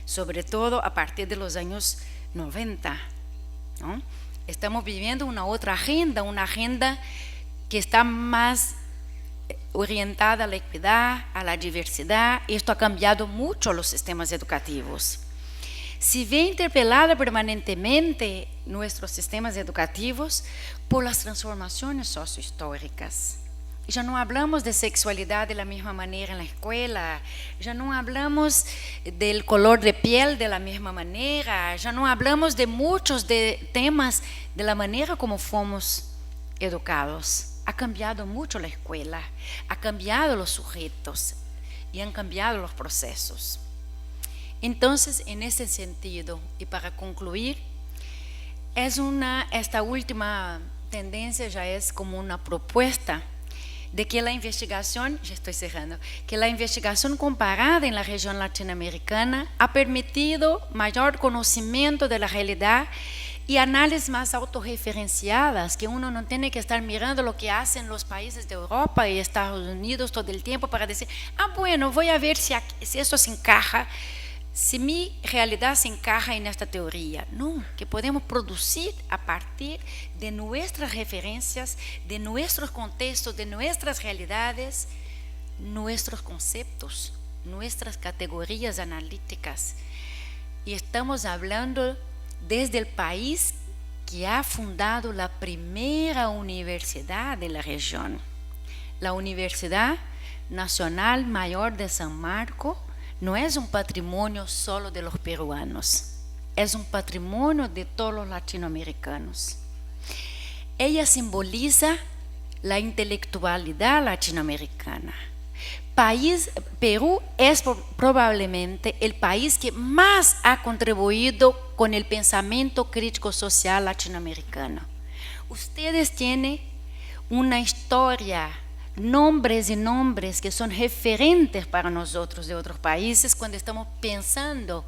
sobre todo a partir de los años 90, ¿no? Estamos viviendo una otra agenda, una agenda que está más orientada a la equidad, a la diversidad. Esto ha cambiado mucho los sistemas educativos. Se ve interpelada permanentemente nuestros sistemas educativos por las transformaciones sociohistóricas. Ya no hablamos de sexualidad de la misma manera en la escuela, ya no hablamos del color de piel de la misma manera, ya no hablamos de muchos de temas de la manera como fuimos educados. Ha cambiado mucho la escuela, ha cambiado los sujetos y han cambiado los procesos. Entonces, en ese sentido, y para concluir, esta última tendencia ya es como una propuesta de que la investigación, ya estoy cerrando, que la investigación comparada en la región latinoamericana ha permitido mayor conocimiento de la realidad y análisis más autorreferenciadas, que uno no tiene que estar mirando lo que hacen los países de Europa y Estados Unidos todo el tiempo para decir, bueno, voy a ver si esto se encaja, si mi realidad se encaja en esta teoría. No, que podemos producir a partir de nuestras referencias, de nuestros contextos, de nuestras realidades, nuestros conceptos, nuestras categorías analíticas. Y estamos hablando desde el país que ha fundado la primera universidad de la región. La Universidad Nacional Mayor de San Marcos no es un patrimonio solo de los peruanos, es un patrimonio de todos los latinoamericanos. Ella simboliza la intelectualidad latinoamericana. Perú es probablemente el país que más ha contribuido con el pensamiento crítico social latinoamericano. Ustedes tienen una historia, nombres y nombres que son referentes para nosotros de otros países cuando estamos pensando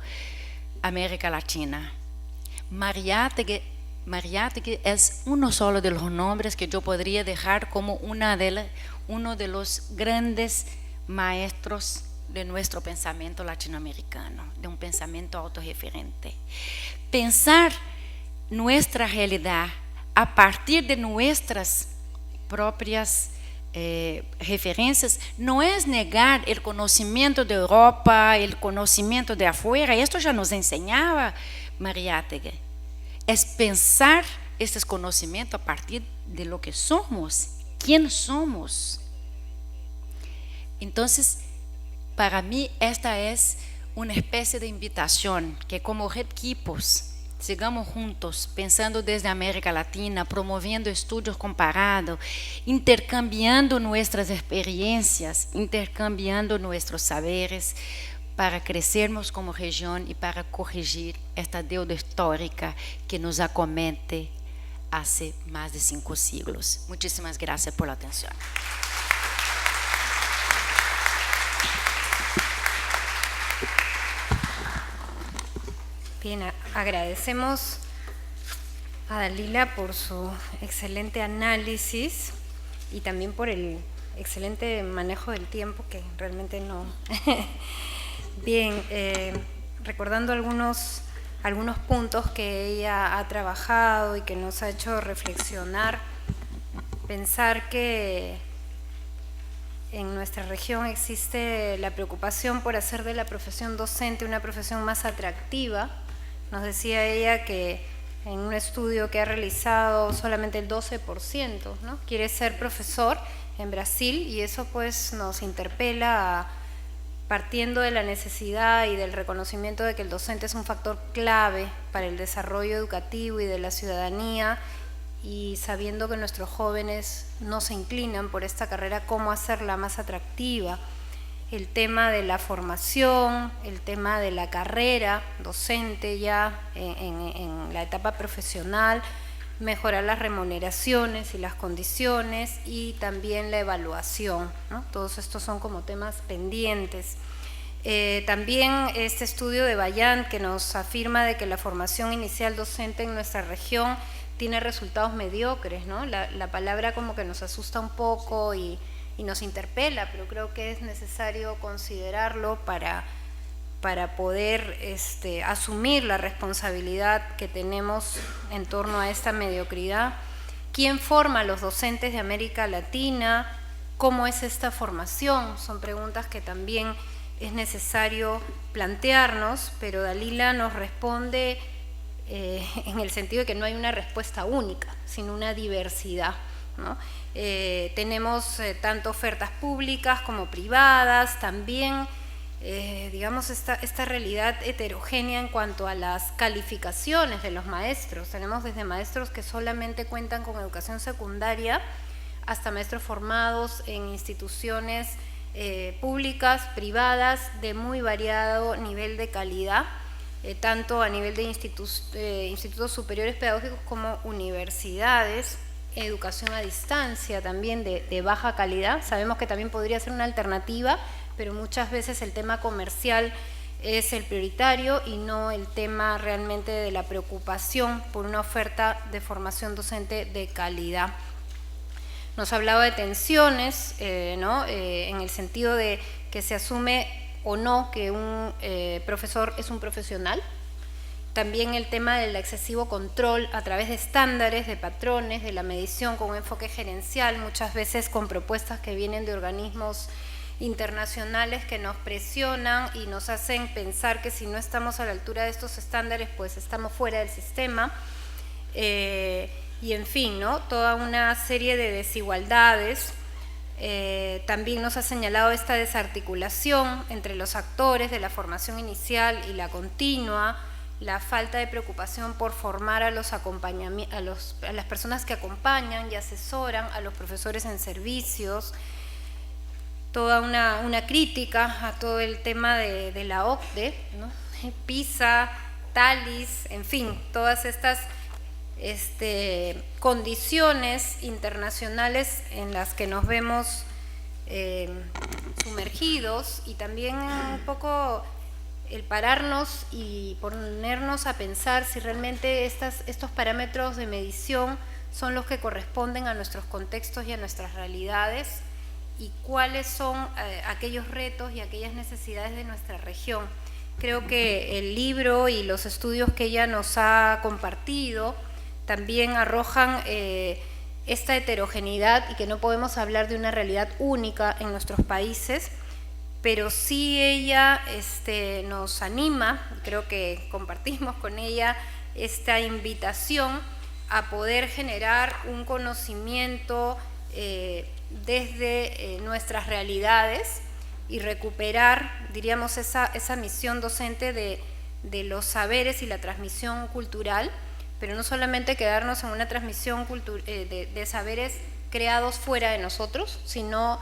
América Latina. Mariátegui es uno solo de los nombres que yo podría dejar como uno de los grandes maestros de nuestro pensamiento latinoamericano, de un pensamiento autorreferente. Pensar nuestra realidad a partir de nuestras propias referencias no es negar el conocimiento de Europa, el conocimiento de afuera. Esto ya nos enseñaba Mariátegui. Es pensar estos conocimientos a partir de lo que somos, quién somos. Entonces, para mí esta es una especie de invitación que como equipos sigamos juntos, pensando desde América Latina, promoviendo estudios comparados, intercambiando nuestras experiencias, intercambiando nuestros saberes para crecermos como región y para corregir esta deuda histórica que nos acomete hace más de 5 siglos. Muchísimas gracias por la atención. Bien, agradecemos a Dalila por su excelente análisis y también por el excelente manejo del tiempo, que realmente no... Bien, recordando algunos puntos que ella ha trabajado y que nos ha hecho reflexionar, pensar que en nuestra región existe la preocupación por hacer de la profesión docente una profesión más atractiva. Nos decía ella que en un estudio que ha realizado solamente el 12%, ¿no?, quiere ser profesor en Brasil, y eso pues nos interpela partiendo de la necesidad y del reconocimiento de que el docente es un factor clave para el desarrollo educativo y de la ciudadanía, y sabiendo que nuestros jóvenes no se inclinan por esta carrera, ¿cómo hacerla más atractiva? El tema de la formación, el tema de la carrera docente ya en la etapa profesional, mejorar las remuneraciones y las condiciones, y también la evaluación, ¿no? Todos estos son como temas pendientes. También este estudio de Bayán, que nos afirma de que la formación inicial docente en nuestra región tiene resultados mediocres, ¿no? La palabra como que nos asusta un poco y nos interpela, pero creo que es necesario considerarlo para poder asumir la responsabilidad que tenemos en torno a esta mediocridad. ¿Quién forma a los docentes de América Latina? ¿Cómo es esta formación? Son preguntas que también es necesario plantearnos, pero Dalila nos responde en el sentido de que no hay una respuesta única, sino una diversidad, ¿no? Tenemos tanto ofertas públicas como privadas, también digamos esta realidad heterogénea en cuanto a las calificaciones de los maestros. Tenemos desde maestros que solamente cuentan con educación secundaria hasta maestros formados en instituciones públicas, privadas, de muy variado nivel de calidad, tanto a nivel de institutos superiores pedagógicos como universidades. Educación a distancia también de baja calidad. Sabemos que también podría ser una alternativa, pero muchas veces el tema comercial es el prioritario y no el tema realmente de la preocupación por una oferta de formación docente de calidad. Nos hablaba de tensiones, ¿no? En el sentido de que se asume o no que un profesor es un profesional. También el tema del excesivo control a través de estándares, de patrones, de la medición con un enfoque gerencial, muchas veces con propuestas que vienen de organismos internacionales que nos presionan y nos hacen pensar que si no estamos a la altura de estos estándares, pues estamos fuera del sistema. Y en fin, ¿no? Toda una serie de desigualdades. También nos ha señalado esta desarticulación entre los actores de la formación inicial y la continua, la falta de preocupación por formar a las personas que acompañan y asesoran, a los profesores en servicios, toda una crítica a todo el tema de la OCDE, ¿no? PISA, TALIS, en fin, todas estas condiciones internacionales en las que nos vemos sumergidos, y también un poco el pararnos y ponernos a pensar si realmente estos parámetros de medición son los que corresponden a nuestros contextos y a nuestras realidades, y cuáles son aquellos retos y aquellas necesidades de nuestra región. Creo que el libro y los estudios que ella nos ha compartido también arrojan esta heterogeneidad, y que no podemos hablar de una realidad única en nuestros países, pero sí ella nos anima, creo que compartimos con ella esta invitación a poder generar un conocimiento desde nuestras realidades y recuperar, diríamos, esa misión docente de los saberes y la transmisión cultural, pero no solamente quedarnos en una transmisión de saberes creados fuera de nosotros, sino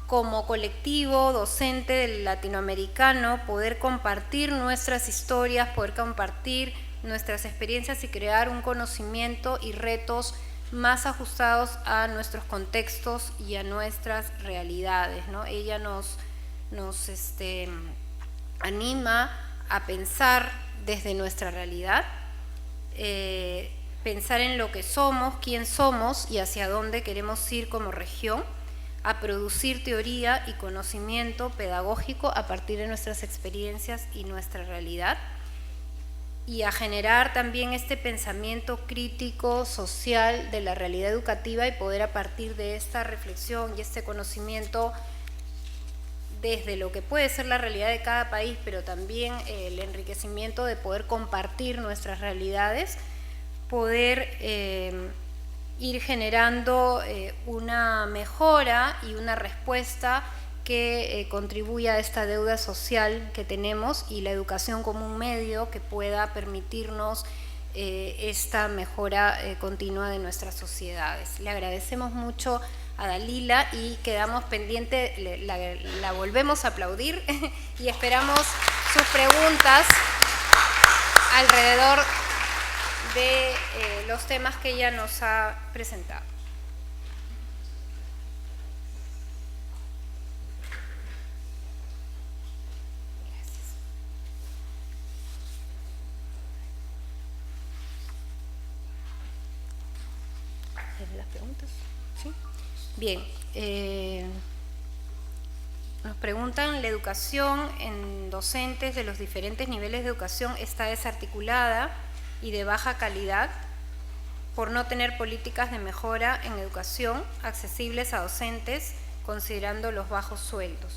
como colectivo docente latinoamericano, poder compartir nuestras historias, poder compartir nuestras experiencias y crear un conocimiento y retos más ajustados a nuestros contextos y a nuestras realidades, ¿no? Ella nos anima a pensar desde nuestra realidad, pensar en lo que somos, quién somos y hacia dónde queremos ir como región, a producir teoría y conocimiento pedagógico a partir de nuestras experiencias y nuestra realidad, y a generar también este pensamiento crítico social de la realidad educativa, y poder a partir de esta reflexión y este conocimiento desde lo que puede ser la realidad de cada país, pero también el enriquecimiento de poder compartir nuestras realidades, poder ir generando una mejora y una respuesta que contribuya a esta deuda social que tenemos, y la educación como un medio que pueda permitirnos esta mejora continua de nuestras sociedades. Le agradecemos mucho a Dalila y quedamos pendientes, la volvemos a aplaudir y esperamos sus preguntas alrededor de los temas que ella nos ha presentado. Gracias. ¿Las preguntas? ¿Sí? Bien. Nos preguntan, ¿la educación en docentes de los diferentes niveles de educación está desarticulada y de baja calidad por no tener políticas de mejora en educación accesibles a docentes, considerando los bajos sueldos?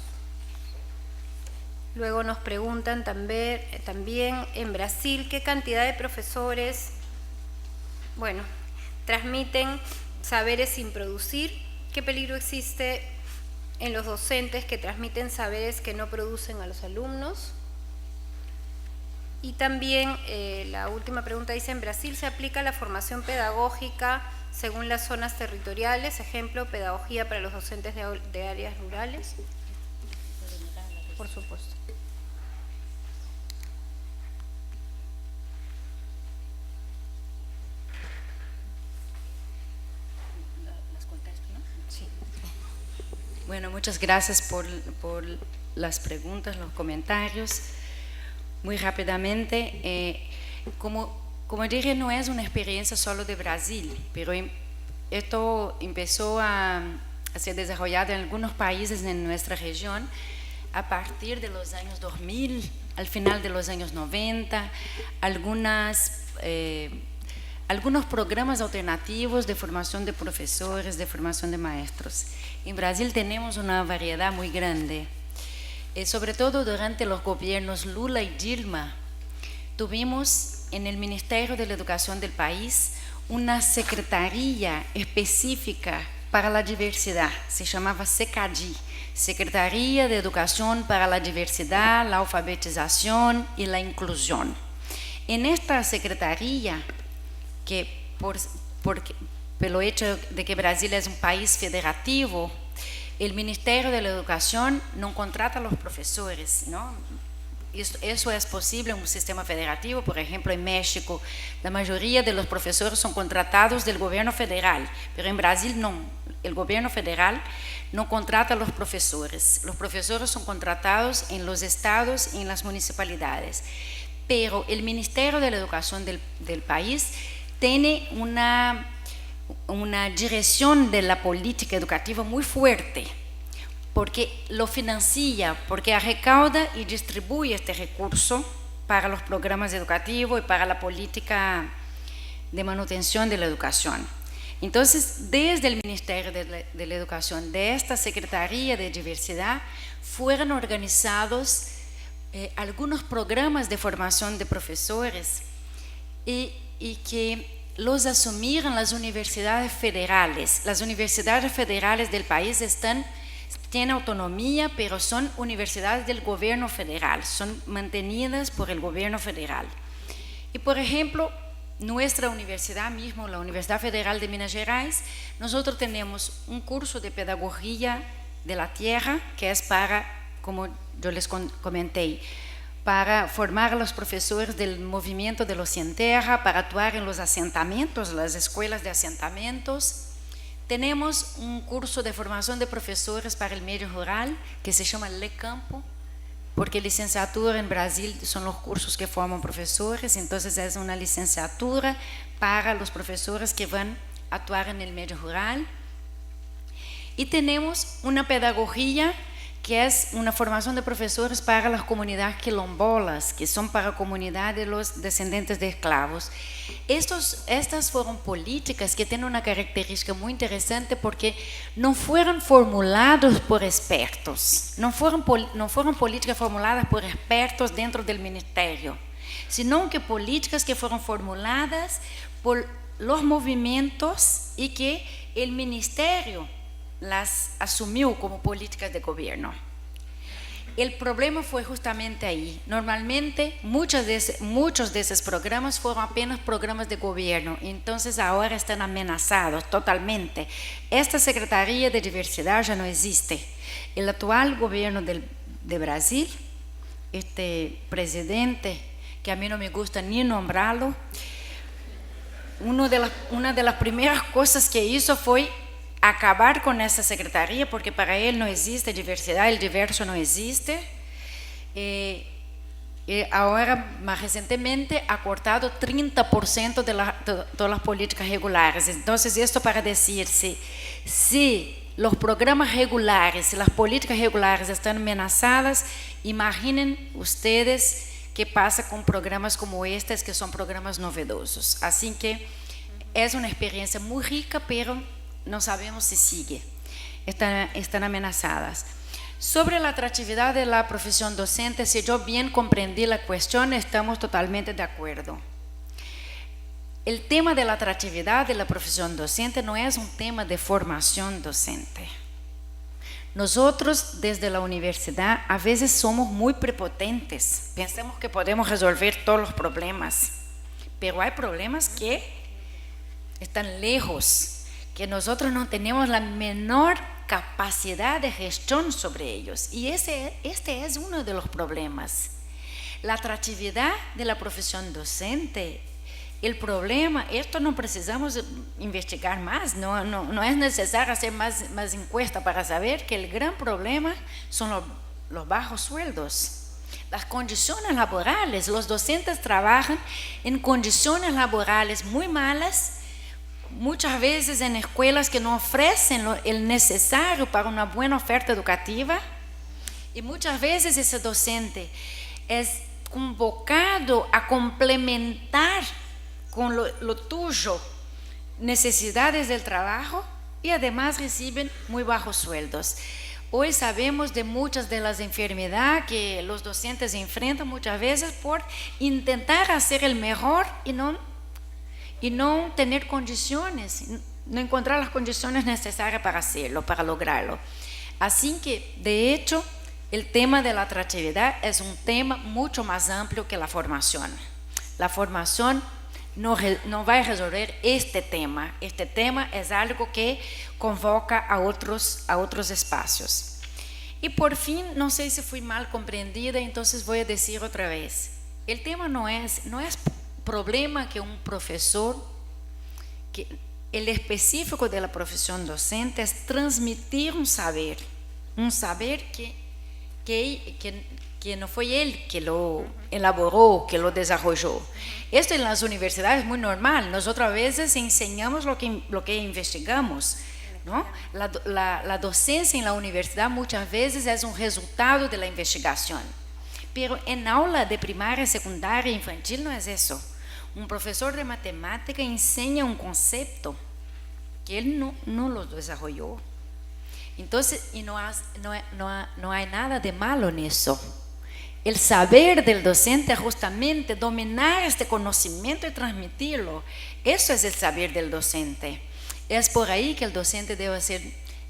Luego nos preguntan también en Brasil, ¿qué cantidad de profesores, transmiten saberes sin producir? ¿Qué peligro existe en los docentes que transmiten saberes que no producen a los alumnos? Y también la última pregunta dice, en Brasil se aplica la formación pedagógica según las zonas territoriales, ejemplo, pedagogía para los docentes de áreas rurales. Por supuesto. Bueno, muchas gracias por las preguntas, los comentarios. Muy rápidamente, como dije, no es una experiencia solo de Brasil, pero esto empezó a ser desarrollado en algunos países en nuestra región a partir de los años 2000, al final de los años 90, algunas algunos programas alternativos de formación de profesores, de formación de maestros. En Brasil tenemos una variedad muy grande. Sobre todo durante los gobiernos Lula y Dilma, tuvimos en el Ministerio de la Educación del país una secretaría específica para la diversidad, se llamaba SECADI, Secretaría de Educación para la Diversidad, la Alfabetización y la Inclusión. En esta secretaría, que por el hecho de que Brasil es un país federativo, el Ministerio de la Educación no contrata a los profesores, ¿no? Eso es posible en un sistema federativo. Por ejemplo, en México, la mayoría de los profesores son contratados del gobierno federal, pero en Brasil no. El gobierno federal no contrata a los profesores. Los profesores son contratados en los estados y en las municipalidades. Pero el Ministerio de la Educación del país tiene una dirección de la política educativa muy fuerte, porque lo financia, porque recauda y distribuye este recurso para los programas educativos y para la política de manutención de la educación. Entonces, desde el Ministerio de la Educación, de esta Secretaría de Diversidad, fueron organizados algunos programas de formación de profesores y que los asumieron las universidades federales. Las universidades federales del país tienen autonomía, pero son universidades del gobierno federal, son mantenidas por el gobierno federal. Y por ejemplo, nuestra universidad mismo, la Universidad Federal de Minas Gerais, nosotros tenemos un curso de pedagogía de la tierra que es para, como yo les comenté, para formar a los profesores del movimiento de los sin terra, para actuar en los asentamientos, las escuelas de asentamientos. Tenemos un curso de formación de profesores para el medio rural que se llama Le Campo, porque licenciatura en Brasil son los cursos que forman profesores, entonces es una licenciatura para los profesores que van a actuar en el medio rural. Y tenemos una pedagogía que es una formación de profesores para las comunidades quilombolas, que son para la comunidad de los descendientes de esclavos. Estas fueron políticas que tienen una característica muy interesante porque no fueron formulados por expertos, no fueron políticas formuladas por expertos dentro del ministerio, sino que políticas que fueron formuladas por los movimientos y que el ministerio las asumió como políticas de gobierno. El problema fue justamente ahí. Normalmente muchos de esos programas fueron apenas programas de gobierno, entonces ahora están amenazados totalmente. Esta Secretaría de Diversidad ya no existe. El actual gobierno de Brasil, este presidente, que a mí no me gusta ni nombrarlo, una de las primeras cosas que hizo fue acabar con esa secretaría, porque para él no existe diversidad, el diverso no existe. Ahora, más recientemente, ha cortado 30% de todas las políticas regulares. Entonces, esto para decir, si los programas regulares, si las políticas regulares están amenazadas, imaginen ustedes qué pasa con programas como estos, que son programas novedosos. Así que es una experiencia muy rica, pero no sabemos si sigue, están amenazadas. Sobre la atractividad de la profesión docente, si yo bien comprendí la cuestión, estamos totalmente de acuerdo. El tema de la atractividad de la profesión docente no es un tema de formación docente. Nosotros desde la universidad a veces somos muy prepotentes, pensamos que podemos resolver todos los problemas, pero hay problemas que están lejos, que nosotros no tenemos la menor capacidad de gestión sobre ellos, y este es uno de los problemas. La atractividad de la profesión docente, el problema, esto no precisamos investigar más, no es necesario hacer más encuestas para saber que el gran problema son los bajos sueldos, las condiciones laborales. Los docentes trabajan en condiciones laborales muy malas, muchas veces en escuelas que no ofrecen el necesario para una buena oferta educativa, y muchas veces ese docente es convocado a complementar con lo tuyo, necesidades del trabajo, y además reciben muy bajos sueldos. Hoy sabemos de muchas de las enfermedades que los docentes enfrentan muchas veces por intentar hacer el mejor y no tener condiciones, no encontrar las condiciones necesarias para hacerlo, para lograrlo. Así que, de hecho, el tema de la atractividad es un tema mucho más amplio que la formación. La formación no va a resolver este tema. Este tema es algo que convoca a otros espacios. Y por fin, no sé si fui mal comprendida, entonces voy a decir otra vez. El tema no es problema que un profesor, que el específico de la profesión docente es transmitir un saber que no fue él que lo elaboró, que lo desarrolló. Esto en las universidades es muy normal. Nosotros a veces enseñamos lo que investigamos, ¿no? La docencia en la universidad muchas veces es un resultado de la investigación. Pero en aula de primaria, secundaria, infantil no es eso. Un profesor de matemática enseña un concepto que él no lo desarrolló. Entonces, y no hay nada de malo en eso. El saber del docente es justamente dominar este conocimiento y transmitirlo. Eso es el saber del docente. Es por ahí que el docente debe ser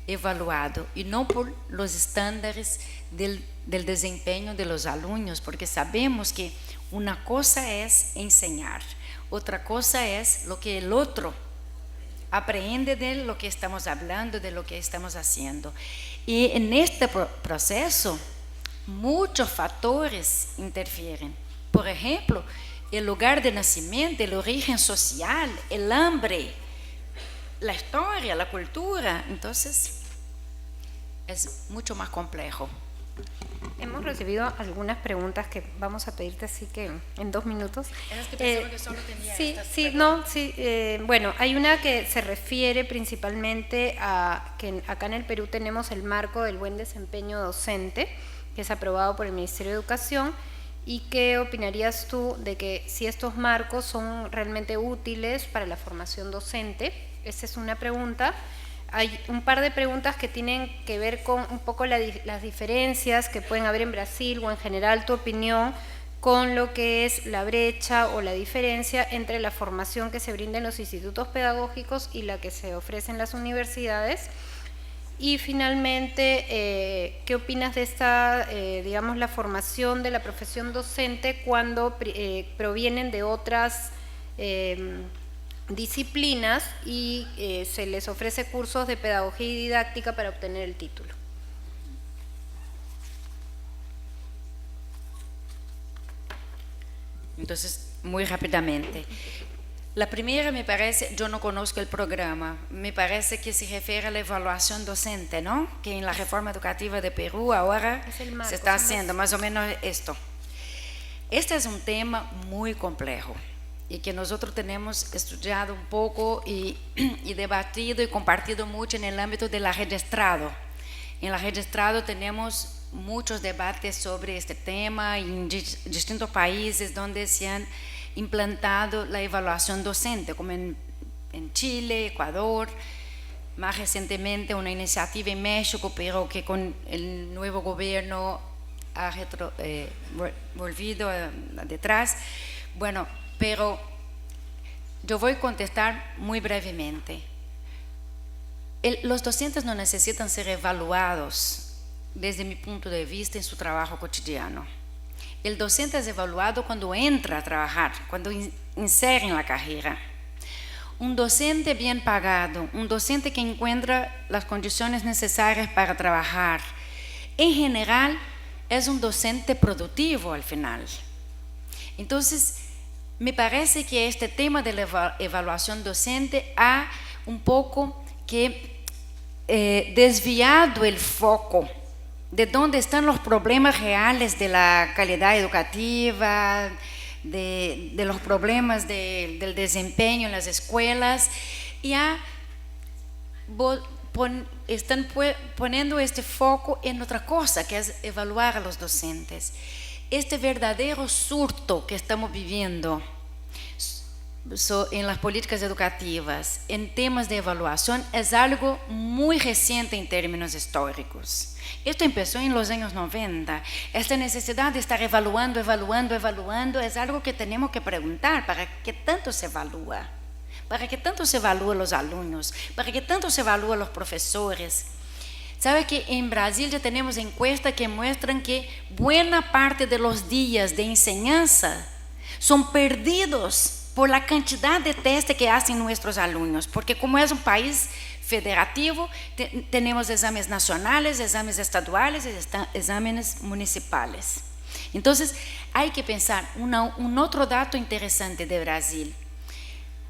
evaluado y no por los estándares del desempeño de los alumnos, porque sabemos que una cosa es enseñar, otra cosa es lo que el otro aprende de lo que estamos hablando, de lo que estamos haciendo. Y en este proceso, muchos factores interfieren. Por ejemplo, el lugar de nacimiento, el origen social, el hambre, la historia, la cultura. Entonces, es mucho más complejo. Hemos recibido algunas preguntas que vamos a pedirte así que en 2 minutos. Es que pensaba que solo tenía estas. Bueno, hay una que se refiere principalmente a que acá en el Perú tenemos el marco del buen desempeño docente, que es aprobado por el Ministerio de Educación. ¿Y qué opinarías tú de que si estos marcos son realmente útiles para la formación docente? Esa es una pregunta. Hay un par de preguntas que tienen que ver con un poco las diferencias que pueden haber en Brasil o en general tu opinión con lo que es la brecha o la diferencia entre la formación que se brinda en los institutos pedagógicos y la que se ofrece en las universidades. Y finalmente, ¿qué opinas de esta, digamos, la formación de la profesión docente cuando provienen de otras disciplinas y se les ofrece cursos de pedagogía y didáctica para obtener el título? Entonces, muy rápidamente. La primera me parece, yo no conozco el programa, me parece que se refiere a la evaluación docente, ¿no? Que en la reforma educativa de Perú ahora se está haciendo más o menos esto. Este es un tema muy complejo y que nosotros tenemos estudiado un poco y debatido y compartido mucho en el ámbito de la registrado. En la registrado tenemos muchos debates sobre este tema en distintos países donde se han implantado la evaluación docente, como en Chile, Ecuador, más recientemente una iniciativa en México, pero que con el nuevo gobierno ha volvido detrás. Bueno, pero yo voy a contestar muy brevemente. Los docentes no necesitan ser evaluados desde mi punto de vista en su trabajo cotidiano. El docente es evaluado cuando entra a trabajar, cuando insere en la carrera. Un docente bien pagado, un docente que encuentra las condiciones necesarias para trabajar, en general es un docente productivo al final. Entonces, me parece que este tema de la evaluación docente ha un poco que desviado el foco de dónde están los problemas reales de la calidad educativa, de los problemas del desempeño en las escuelas, y están poniendo este foco en otra cosa, que es evaluar a los docentes. Este verdadero surto que estamos viviendo en las políticas educativas, en temas de evaluación, es algo muy reciente en términos históricos. Esto empezó en los años 90. Esta necesidad de estar evaluando es algo que tenemos que preguntar: ¿para qué tanto se evalúa? ¿Para qué tanto se evalúan los alumnos? ¿Para qué tanto se evalúan los profesores? ¿Sabe que en Brasil ya tenemos encuestas que muestran que buena parte de los días de enseñanza son perdidos por la cantidad de testes que hacen nuestros alumnos? Porque como es un país federativo, tenemos exámenes nacionales, exámenes estaduales y exámenes municipales. Entonces, hay que pensar un otro dato interesante de Brasil.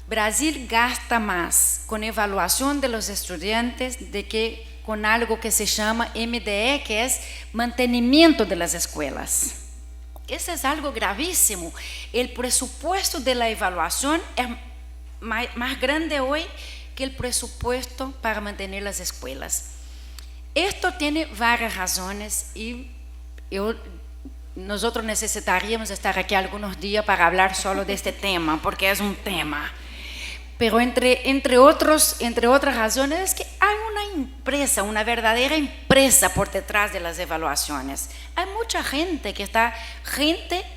Brasil gasta más con evaluación de los estudiantes de que con algo que se llama MDE, que es mantenimiento de las escuelas. Eso es algo gravísimo. El presupuesto de la evaluación es más grande hoy que el presupuesto para mantener las escuelas. Esto tiene varias razones y nosotros necesitaríamos estar aquí algunos días para hablar solo de este tema, porque es un tema. Pero entre otras razones es que hay una empresa, una verdadera empresa por detrás de las evaluaciones. Hay mucha gente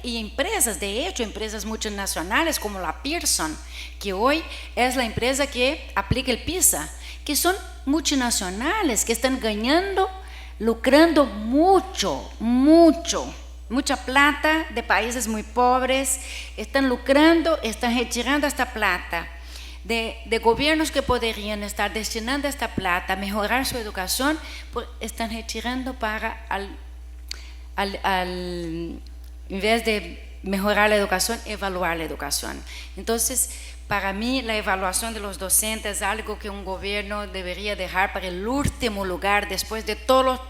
y empresas, de hecho, empresas multinacionales como la Pearson, que hoy es la empresa que aplica el PISA, que son multinacionales, que están lucrando mucha plata de países muy pobres, están lucrando, están retirando esta plata de gobiernos que podrían estar destinando esta plata a mejorar su educación, pues están retirando para, en vez de mejorar la educación, evaluar la educación. Entonces, para mí, la evaluación de los docentes es algo que un gobierno debería dejar para el último lugar, después de todas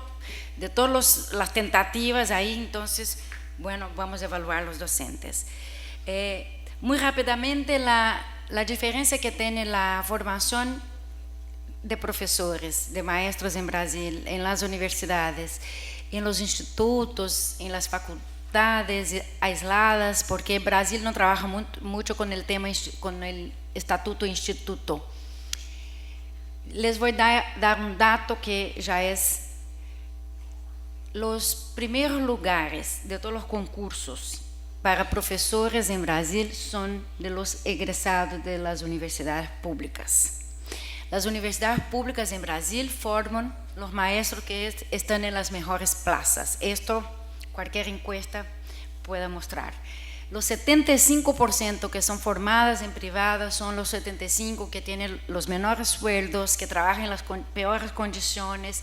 las tentativas ahí. Entonces, bueno, vamos a evaluar los docentes. Muy rápidamente, la diferencia que tiene la formación de profesores, de maestros en Brasil, en las universidades, en los institutos, en las facultades aisladas, porque Brasil no trabaja mucho con el tema, con el estatuto instituto. Les voy a dar un dato que ya es: los primeros lugares de todos los concursos para profesores en Brasil son de los egresados de las universidades públicas. Las universidades públicas en Brasil forman los maestros que están en las mejores plazas. Esto cualquier encuesta puede mostrar. Los 75% que son formadas en privadas son los 75% que tienen los menores sueldos, que trabajan en las peores condiciones.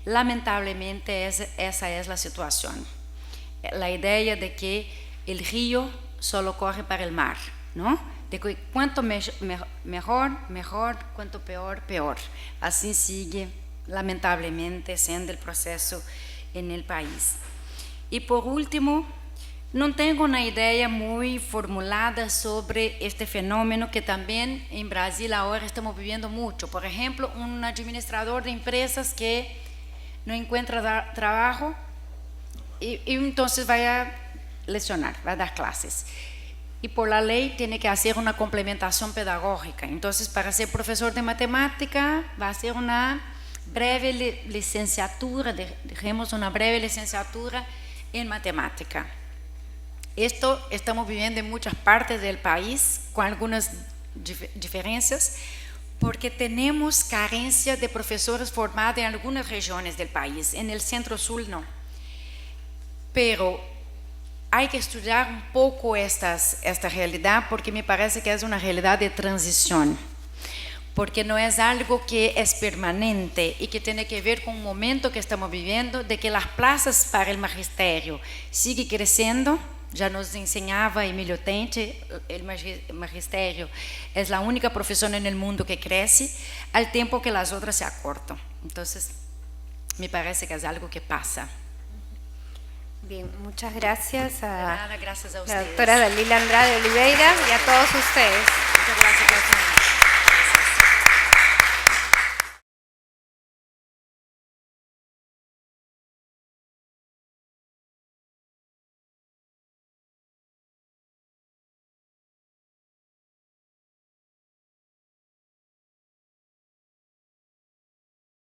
Lamentablemente esa es la situación. La idea de que el río solo corre para el mar, ¿no? De que cuanto mejor, cuanto peor. Así sigue, lamentablemente, siendo el proceso en el país. Y por último, no tengo una idea muy formulada sobre este fenómeno que también en Brasil ahora estamos viviendo mucho. Por ejemplo, un administrador de empresas que no encuentra trabajo y entonces va a lecionar, va a dar clases. Y por la ley tiene que hacer una complementación pedagógica. Entonces, para ser profesor de matemática, va a hacer una breve licenciatura, digamos una breve licenciatura en matemática. Esto estamos viviendo en muchas partes del país, con algunas diferencias, porque tenemos carencia de profesores formados en algunas regiones del país, en el centro-sur no. Pero hay que estudiar un poco esta realidad, porque me parece que es una realidad de transición, porque no es algo que es permanente y que tiene que ver con un momento que estamos viviendo, de que las plazas para el magisterio siguen creciendo. Ya nos enseñaba Emilio Tente, el magisterio es la única profesión en el mundo que crece, al tiempo que las otras se acortan. Entonces, me parece que es algo que pasa. Bien, muchas gracias a gracias a la ustedes. doctora Dalila Andrade Oliveira y a todos ustedes. Muchas gracias.